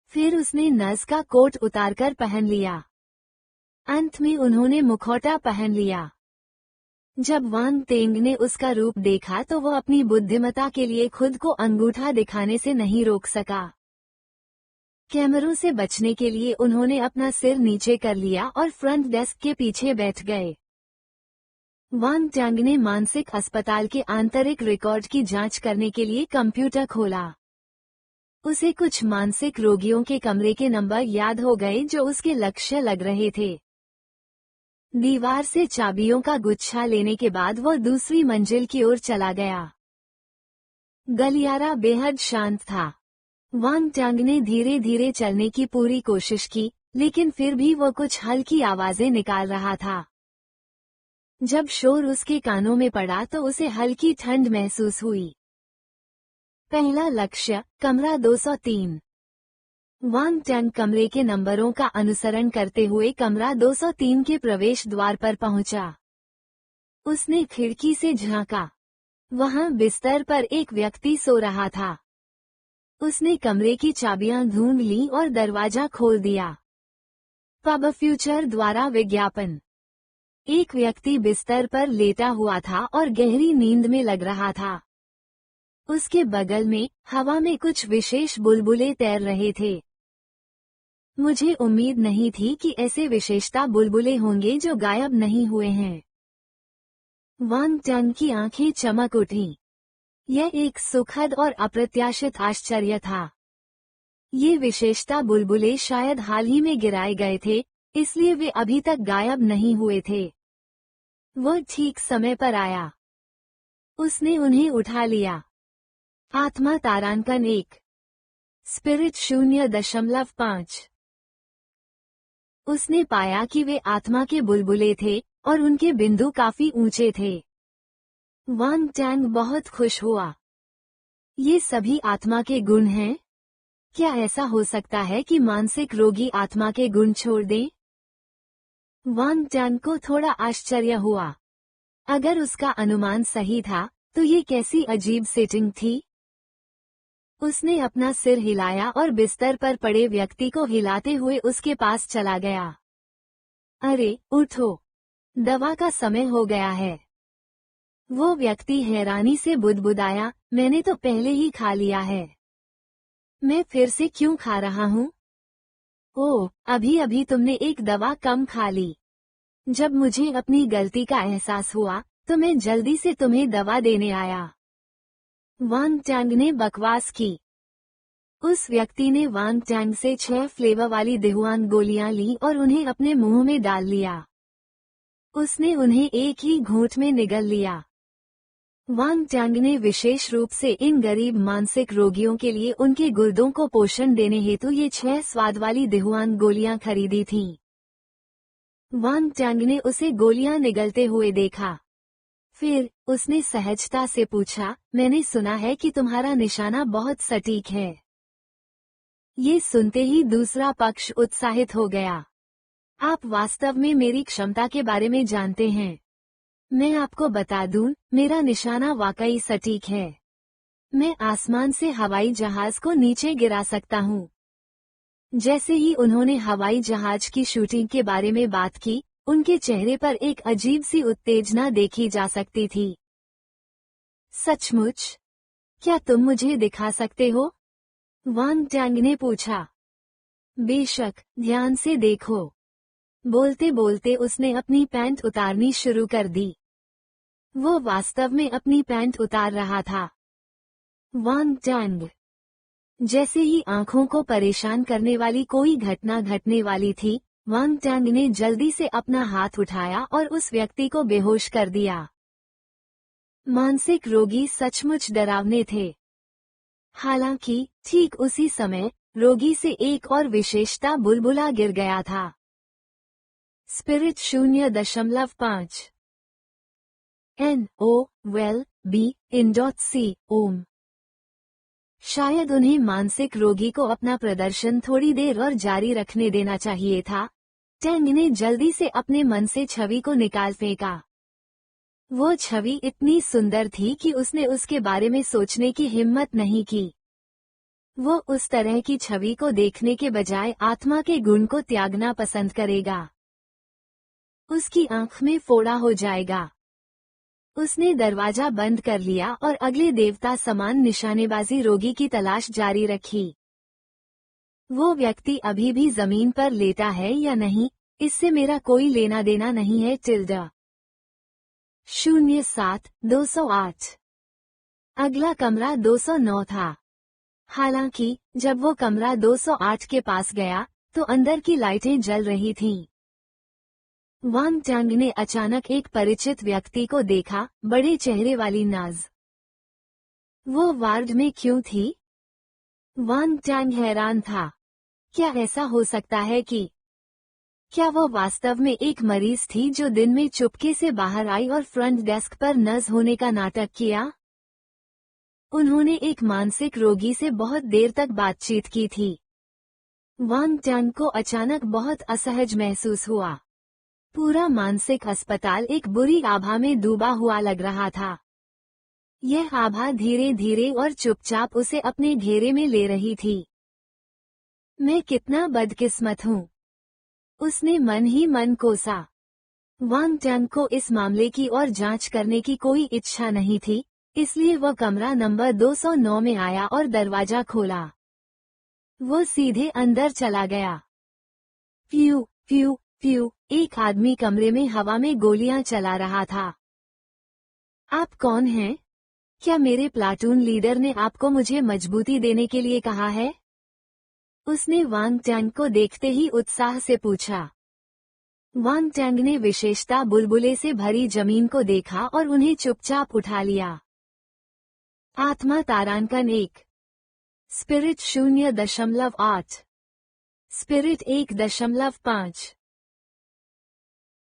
फिर उसने नर्स का कोट उतारकर पहन लिया। अंत में उन्होंने मुखौटा पहन लिया। जब वांग टंग ने उसका रूप देखा तो वो अपनी बुद्धिमत्ता के लिए खुद को अंगूठा दिखाने से नहीं रोक सका। कैमरों से बचने के लिए उन्होंने अपना सिर नीचे कर लिया और फ्रंट डेस्क के पीछे बैठ गए। वांग टंग ने मानसिक अस्पताल के आंतरिक रिकॉर्ड की जांच करने के लिए कंप्यूटर खोला। उसे कुछ मानसिक रोगियों के कमरे के नंबर याद हो गए जो उसके लक्ष्य लग रहे थे। दीवार से चाबियों का गुच्छा लेने के बाद वो दूसरी मंजिल की ओर चला गया। गलियारा बेहद शांत था। वांग टंग ने धीरे धीरे चलने की पूरी कोशिश की, लेकिन फिर भी वो कुछ हल्की आवाजें निकाल रहा था। जब शोर उसके कानों में पड़ा तो उसे हल्की ठंड महसूस हुई। पहला लक्ष्य, कमरा 203। वांग टंग कमरे के नंबरों का अनुसरण करते हुए कमरा 203 के प्रवेश द्वार पर पहुंचा। उसने खिड़की से झांका। वहां बिस्तर पर एक व्यक्ति सो रहा था। उसने कमरे की चाबियां ढूंढ ली और दरवाजा खोल दिया। पब फ्यूचर द्वारा विज्ञापन। एक व्यक्ति बिस्तर पर लेटा हुआ था और गहरी नींद में लग रहा था। उसके बगल में हवा में कुछ विशेष बुलबुले तैर रहे थे। मुझे उम्मीद नहीं थी कि ऐसे विशेषता बुलबुले होंगे जो गायब नहीं हुए हैं। वांग टंग की आंखें चमक उठीं। यह एक सुखद और अप्रत्याशित आश्चर्य था। ये विशेषता बुलबुले शायद हाल ही में गिराए गए थे, इसलिए वे अभी तक गायब नहीं हुए थे। वो ठीक समय पर आया। उसने उन्हें उठा लिया। आत्मा तारांकन 1। स्पिरिट 0.5। उसने पाया कि वे आत्मा के बुलबुले थे और उनके बिंदु काफी ऊंचे थे। वांग टंग बहुत खुश हुआ। ये सभी आत्मा के गुण हैं? क्या ऐसा हो सकता है कि मानसिक रोगी आत्मा के गुण छोड़ दें? वांग टंग को थोड़ा आश्चर्य हुआ। अगर उसका अनुमान सही था, तो ये कैसी अजीब सेटिंग थी? उसने अपना सिर हिलाया और बिस्तर पर पड़े व्यक्ति को हिलाते हुए उसके पास चला गया। अरे, उठो। दवा का समय हो गया है। वो व्यक्ति हैरानी से बुदबुदाया, मैंने तो पहले ही खा लिया है। मैं फिर से क्यों खा रहा हूँ? ओह, अभी अभी तुमने एक दवा कम खा ली। जब मुझे अपनी गलती का एहसास हुआ, तो मैं जल्दी से तुम्हें दवा देने आया। वांग टंग ने बकवास की। उस व्यक्ति ने वांग टंग से 6 फ्लेवर वाली दिहुआन गोलियां ली और उन्हें अपने मुंह में डाल लिया। उसने उन्हें एक ही घूंट में निगल लिया। वांग टैंग ने विशेष रूप से इन गरीब मानसिक रोगियों के लिए उनके गुर्दों को पोषण देने हेतु ये 6 स्वाद वाली दिहुआन गोलियां खरीदी थीं। वांग टैंग ने उसे गोलियां निगलते हुए देखा। फिर उसने सहजता से पूछा, मैंने सुना है कि तुम्हारा निशाना बहुत सटीक है। ये सुनते ही दूसरा पक्ष उत्साहित हो गया। आप वास्तव में मेरी क्षमता के बारे में जानते हैं। मैं आपको बता दूं, मेरा निशाना वाकई सटीक है। मैं आसमान से हवाई जहाज को नीचे गिरा सकता हूँ। जैसे ही उन्होंने हवाई जहाज की शूटिंग के बारे में बात की, उनके चेहरे पर एक अजीब सी उत्तेजना देखी जा सकती थी। सचमुच? क्या तुम मुझे दिखा सकते हो? वांग टैंग ने पूछा। बेशक, ध्यान से देखो। बोलते बोलते उसने अपनी पैंट उतारनी शुरू कर दी। वो वास्तव में अपनी पैंट उतार रहा था। वांग टैंग। जैसे ही आंखों को परेशान करने वाली कोई घटना घटने वाली थी, वांग टैंग ने जल्दी से अपना हाथ उठाया और उस व्यक्ति को बेहोश कर दिया। मानसिक रोगी सचमुच डरावने थे। हालांकि ठीक उसी समय रोगी से एक और विशेषता बुलबुला गिर गया था। स्पिरिट 0.5 NOVEL-B ओम। शायद उन्हें मानसिक रोगी को अपना प्रदर्शन थोड़ी देर और जारी रखने देना चाहिए था। टैंग ने जल्दी से अपने मन से छवि को निकाल फेंका। वो छवि इतनी सुंदर थी कि उसने उसके बारे में सोचने की हिम्मत नहीं की। वो उस तरह की छवि को देखने के बजाय आत्मा के गुण को त्यागना पसंद करेगा। उसकी आंख में फोड़ा हो जाएगा। उसने दरवाजा बंद कर लिया और अगले देवता समान निशानेबाजी रोगी की तलाश जारी रखी। वो व्यक्ति अभी भी जमीन पर लेटा है या नहीं, इससे मेरा कोई लेना देना नहीं है। 07-208। अगला कमरा 209 था। हालांकि जब वो कमरा 208 के पास गया तो अंदर की लाइटें जल रही थीं। वांग टैंग ने अचानक एक परिचित व्यक्ति को देखा, बड़े चेहरे वाली नाज। वो वार्ड में क्यों थी? वांग टैंग हैरान था। क्या ऐसा हो सकता है कि क्या वो वास्तव में एक मरीज थी जो दिन में चुपके से बाहर आई और फ्रंट डेस्क पर नर्स होने का नाटक किया? उन्होंने एक मानसिक रोगी से बहुत देर तक बातचीत की थी। वांग टैंग को अचानक बहुत असहज महसूस हुआ। पूरा मानसिक अस्पताल एक बुरी आभा में डूबा हुआ लग रहा था। यह आभा धीरे धीरे और चुपचाप उसे अपने घेरे में ले रही थी। मैं कितना बदकिस्मत हूँ, उसने मन ही मन कोसा। वांग टैंग को इस मामले की और जांच करने की कोई इच्छा नहीं थी, इसलिए वह कमरा नंबर 209 में आया और दरवाजा खोला। वो सीधे अंदर चला गया। प्यू प्यू प्यू, एक आदमी कमरे में हवा में गोलियां चला रहा था। आप कौन हैं? क्या मेरे प्लाटून लीडर ने आपको मुझे मजबूती देने के लिए कहा है? उसने वांग टैंग को देखते ही उत्साह से पूछा। वांग टैंग ने विशेषता बुलबुले से भरी जमीन को देखा और उन्हें चुपचाप उठा लिया। आत्मा तारांकन 1। स्पिरिट 0.8। स्पिरिट 1.5।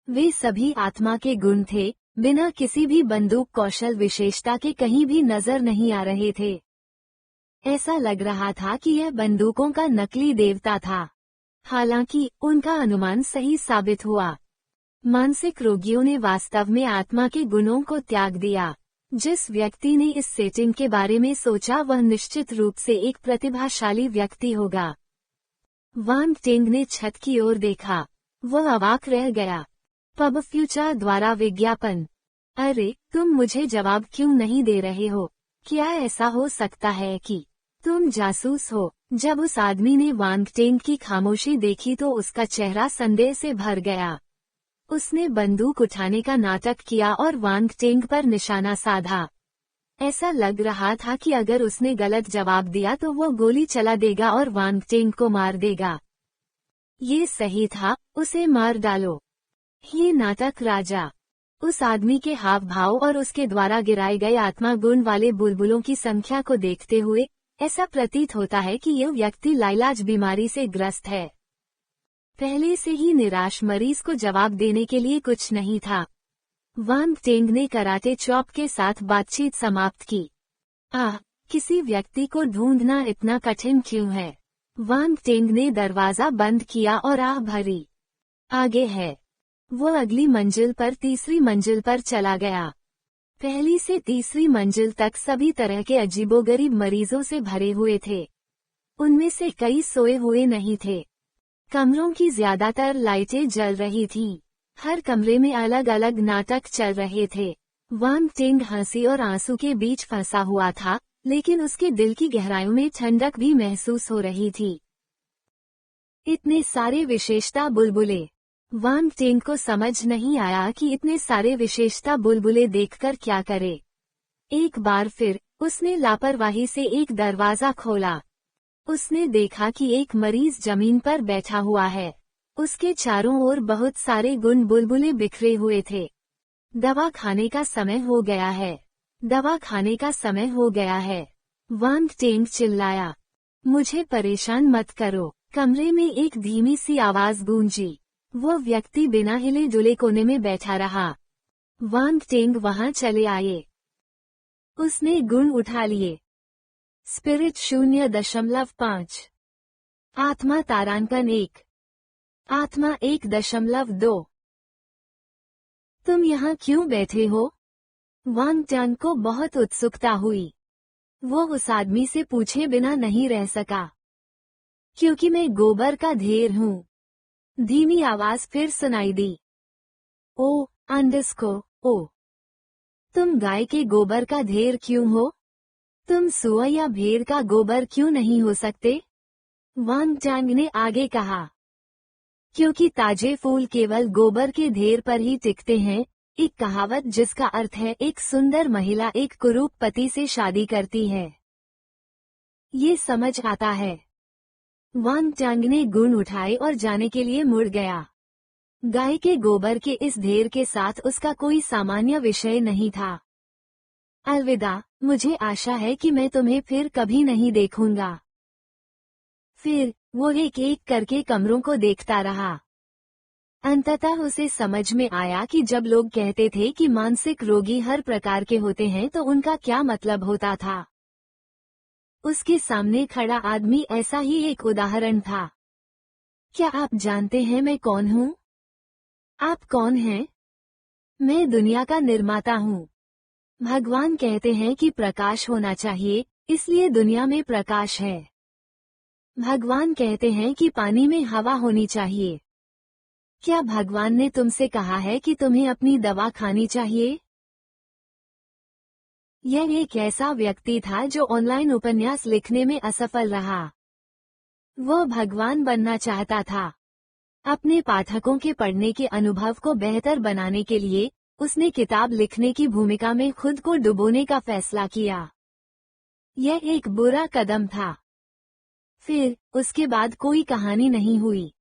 वे सभी आत्मा के गुण थे, बिना किसी भी बंदूक कौशल विशेषता के कहीं भी नजर नहीं आ रहे थे। ऐसा लग रहा था कि यह बंदूकों का नकली देवता था। हालांकि उनका अनुमान सही साबित हुआ। मानसिक रोगियों ने वास्तव में आत्मा के गुणों को त्याग दिया। जिस व्यक्ति ने इस सेटिंग के बारे में सोचा वह निश्चित रूप से एक प्रतिभाशाली व्यक्ति होगा। वांग टैंग ने छत की ओर देखा। वह अवाक रह गया। पब फ्यूचर द्वारा विज्ञापन। अरे, तुम मुझे जवाब क्यों नहीं दे रहे हो? क्या ऐसा हो सकता है कि तुम जासूस हो? जब उस आदमी ने वांग टैंग की खामोशी देखी तो उसका चेहरा संदेह से भर गया। उसने बंदूक उठाने का नाटक किया और वांग टैंग पर निशाना साधा। ऐसा लग रहा था कि अगर उसने गलत जवाब दिया तो वो गोली चला देगा और वांग टैंग को मार देगा। ये सही था, उसे मार डालो। ये नाटक राजा। उस आदमी के हाव भाव और उसके द्वारा गिराए गए आत्मा गुण वाले बुलबुलों की संख्या को देखते हुए ऐसा प्रतीत होता है कि यह व्यक्ति लाइलाज बीमारी से ग्रस्त है। पहले से ही निराश मरीज को जवाब देने के लिए कुछ नहीं था। वांग टेंग ने कराटे चॉप के साथ बातचीत समाप्त की। किसी व्यक्ति को ढूंढना इतना कठिन क्यों है? वांग टेंग ने दरवाजा बंद किया और आह भरी। आगे है। वो अगली मंजिल पर तीसरी मंजिल पर चला गया। पहली से तीसरी मंजिल तक सभी तरह के अजीबोगरीब मरीजों से भरे हुए थे। उनमें से कई सोए हुए नहीं थे। कमरों की ज्यादातर लाइटें जल रही थीं। हर कमरे में अलग अलग नाटक चल रहे थे। वांग टेंग हंसी और आंसू के बीच फंसा हुआ था, लेकिन उसके दिल की गहराइयों में ठंडक भी महसूस हो रही थी। इतने सारे विशेषता बुलबुले। वांग टेंग को समझ नहीं आया कि इतने सारे विशेषता बुलबुले देखकर क्या करे। एक बार फिर उसने लापरवाही से एक दरवाजा खोला। उसने देखा कि एक मरीज जमीन पर बैठा हुआ है। उसके चारों ओर बहुत सारे गुण बुलबुले बिखरे हुए थे। दवा खाने का समय हो गया है। दवा खाने का समय हो गया है। वांग टेंग चिल्लाया। मुझे परेशान मत करो। कमरे में एक धीमी सी आवाज गूंजी। वो व्यक्ति बिना हिले डुले कोने में बैठा रहा। वांग टेंग वहां चले आए। उसने गुण उठा लिए। स्पिरिट 0.5, आत्मा तारांकन 1, आत्मा 1.2। तुम यहाँ क्यों बैठे हो? वांग टेंग को बहुत उत्सुकता हुई। वो उस आदमी से पूछे बिना नहीं रह सका। क्योंकि मैं गोबर का ढेर हूँ। धीमी आवाज फिर सुनाई दी। ओ तुम गाय के गोबर का ढेर क्यों हो? तुम सुअर या भेड़ का गोबर क्यों नहीं हो सकते? वांग टेंग ने आगे कहा। क्योंकि ताजे फूल केवल गोबर के ढेर पर ही टिकते हैं। एक कहावत जिसका अर्थ है एक सुंदर महिला एक कुरूप पति से शादी करती है। ये समझ आता है। वांग टेंग ने गुण उठाए और जाने के लिए मुड़ गया। गाय के गोबर के इस ढेर के साथ उसका कोई सामान्य विषय नहीं था। अलविदा, मुझे आशा है कि मैं तुम्हें फिर कभी नहीं देखूंगा। फिर वो एक एक करके कमरों को देखता रहा। अंततः उसे समझ में आया कि जब लोग कहते थे कि मानसिक रोगी हर प्रकार के होते हैं तो उनका क्या मतलब होता था। उसके सामने खड़ा आदमी ऐसा ही एक उदाहरण था। क्या आप जानते हैं मैं कौन हूँ? आप कौन हैं? मैं दुनिया का निर्माता हूँ। भगवान कहते हैं कि प्रकाश होना चाहिए, इसलिए दुनिया में प्रकाश है। भगवान कहते हैं कि पानी में हवा होनी चाहिए। क्या भगवान ने तुमसे कहा है कि तुम्हें अपनी दवा खानी चाहिए? यह एक ऐसा व्यक्ति था जो ऑनलाइन उपन्यास लिखने में असफल रहा। वह भगवान बनना चाहता था। अपने पाठकों के पढ़ने के अनुभव को बेहतर बनाने के लिए उसने किताब लिखने की भूमिका में खुद को डुबोने का फैसला किया। यह एक बुरा कदम था। फिर उसके बाद कोई कहानी नहीं हुई।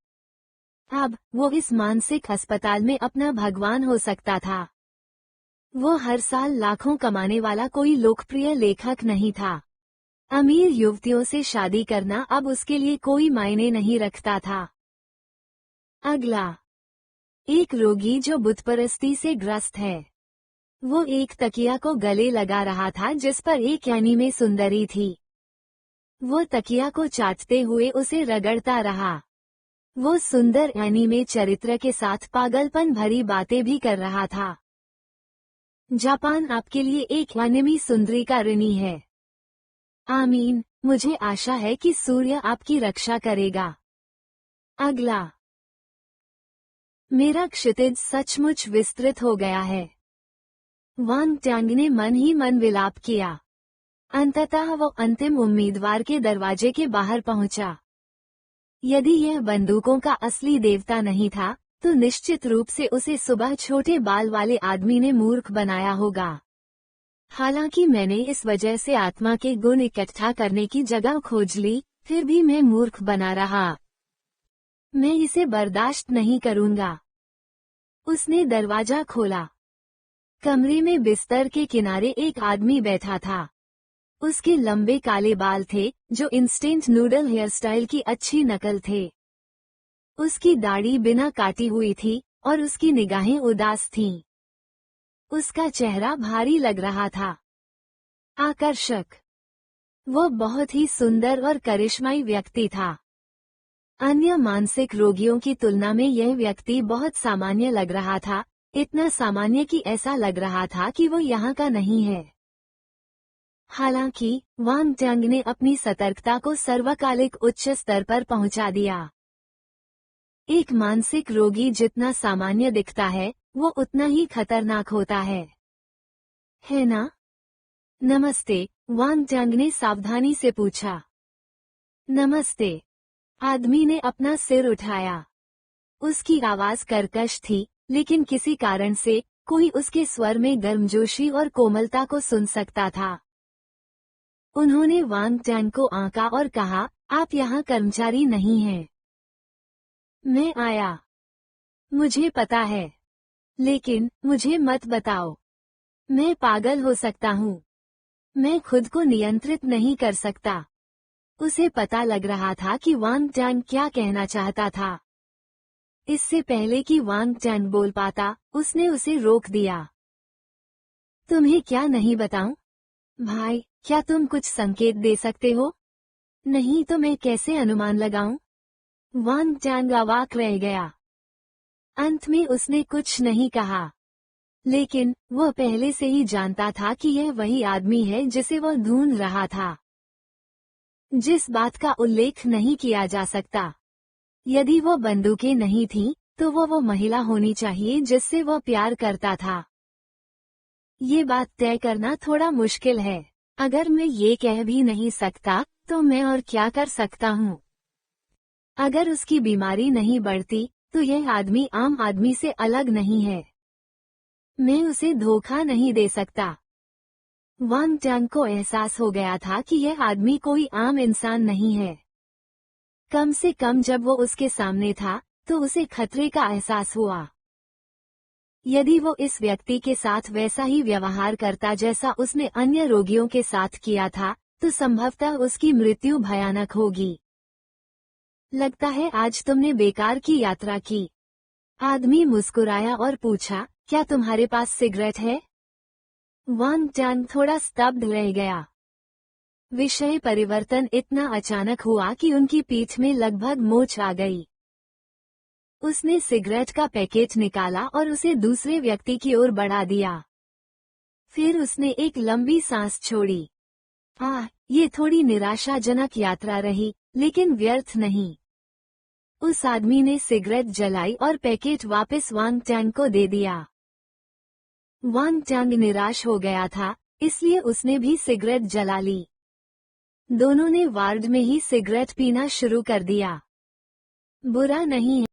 अब वो इस मानसिक अस्पताल में अपना भगवान हो सकता था। वो हर साल लाखों कमाने वाला कोई लोकप्रिय लेखक नहीं था। अमीर युवतियों से शादी करना अब उसके लिए कोई मायने नहीं रखता था। अगला, एक रोगी जो बुतपरस्ती से ग्रस्त है। वो एक तकिया को गले लगा रहा था जिस पर एक एनीमे सुंदरी थी। वो तकिया को चाटते हुए उसे रगड़ता रहा। वो सुंदर एनीमे चरित्र के साथ पागलपन भरी बातें भी कर रहा था। जापान आपके लिए एक एनिमी सुंदरी का ऋणी है। आमीन, मुझे आशा है कि सूर्य आपकी रक्षा करेगा। अगला, मेरा क्षितिज सचमुच विस्तृत हो गया है। वांग टेंग ने मन ही मन विलाप किया। अंततः वो अंतिम उम्मीदवार के दरवाजे के बाहर पहुंचा। यदि यह बंदूकों का असली देवता नहीं था तो निश्चित रूप से उसे सुबह छोटे बाल वाले आदमी ने मूर्ख बनाया होगा। हालांकि मैंने इस वजह से आत्मा के गुण इकट्ठा करने की जगह खोज ली, फिर भी मैं मूर्ख बना रहा। मैं इसे बर्दाश्त नहीं करूंगा। उसने दरवाजा खोला। कमरे में बिस्तर के किनारे एक आदमी बैठा था। उसके लंबे काले बाल थे जो इंस्टेंट नूडल हेयर स्टाइल की अच्छी नकल थे। उसकी दाढ़ी बिना काटी हुई थी और उसकी निगाहें उदास थीं। उसका चेहरा भारी लग रहा था। आकर्षक। वो बहुत ही सुंदर और करिश्माई व्यक्ति था। अन्य मानसिक रोगियों की तुलना में यह व्यक्ति बहुत सामान्य लग रहा था, इतना सामान्य कि ऐसा लग रहा था कि वो यहाँ का नहीं है। हालांकि वांग टंग ने अपनी सतर्कता को सर्वकालिक उच्च स्तर पर पहुंचा दिया। एक मानसिक रोगी जितना सामान्य दिखता है वो उतना ही खतरनाक होता है ना? नमस्ते, वांग टंग ने सावधानी से पूछा। नमस्ते। आदमी ने अपना सिर उठाया। उसकी आवाज कर्कश थी, लेकिन किसी कारण से कोई उसके स्वर में गर्मजोशी और कोमलता को सुन सकता था। उन्होंने वांग टंग को आंका और कहा, आप यहाँ कर्मचारी नहीं हैं। मैं आया। मुझे पता है। लेकिन मुझे मत बताओ। मैं पागल हो सकता हूँ। मैं खुद को नियंत्रित नहीं कर सकता। उसे पता लग रहा था कि वांग टंग क्या कहना चाहता था। इससे पहले कि वांग टंग बोल पाता, उसने उसे रोक दिया। तुम्हें क्या नहीं बताऊं? भाई, क्या तुम कुछ संकेत दे सकते हो? नहीं तो मैं कैसे अनुमान लगाऊं? वांग टंग अवाक रह गया। अंत में उसने कुछ नहीं कहा। लेकिन वह पहले से ही जानता था कि यह वही आदमी है जिसे वह ढूंढ रहा था। जिस बात का उल्लेख नहीं किया जा सकता। यदि वो बंदूकें नहीं थीं, तो वो महिला होनी चाहिए जिससे वह प्यार करता था। ये बात तय करना थोड़ा मुश्किल है। अगर मैं ये कह भी नहीं सकता, तो मैं और क्या कर सकता हूँ? अगर उसकी बीमारी नहीं बढ़ती, तो यह आदमी आम आदमी से अलग नहीं है। मैं उसे धोखा नहीं दे सकता। वांग टंग को एहसास हो गया था कि यह आदमी कोई आम इंसान नहीं है। कम से कम जब वो उसके सामने था, तो उसे खतरे का एहसास हुआ। यदि वो इस व्यक्ति के साथ वैसा ही व्यवहार करता जैसा उसने अन्य रोगियों के साथ किया था, तो संभवतः उसकी मृत्यु भयानक होगी। लगता है आज तुमने बेकार की यात्रा की। आदमी मुस्कुराया और पूछा, क्या तुम्हारे पास सिगरेट है? वांग टंग थोड़ा स्तब्ध रह गया। विषय परिवर्तन इतना अचानक हुआ कि उनकी पीठ में लगभग मोच आ गई। उसने सिगरेट का पैकेट निकाला और उसे दूसरे व्यक्ति की ओर बढ़ा दिया। फिर उसने एक लंबी सांस छोड़ी। ये थोड़ी निराशाजनक यात्रा रही, लेकिन व्यर्थ नहीं। उस आदमी ने सिगरेट जलाई और पैकेट वापस वांग टंग को दे दिया। वांग टंग निराश हो गया था, इसलिए उसने भी सिगरेट जला ली। दोनों ने वार्ड में ही सिगरेट पीना शुरू कर दिया। बुरा नहीं है।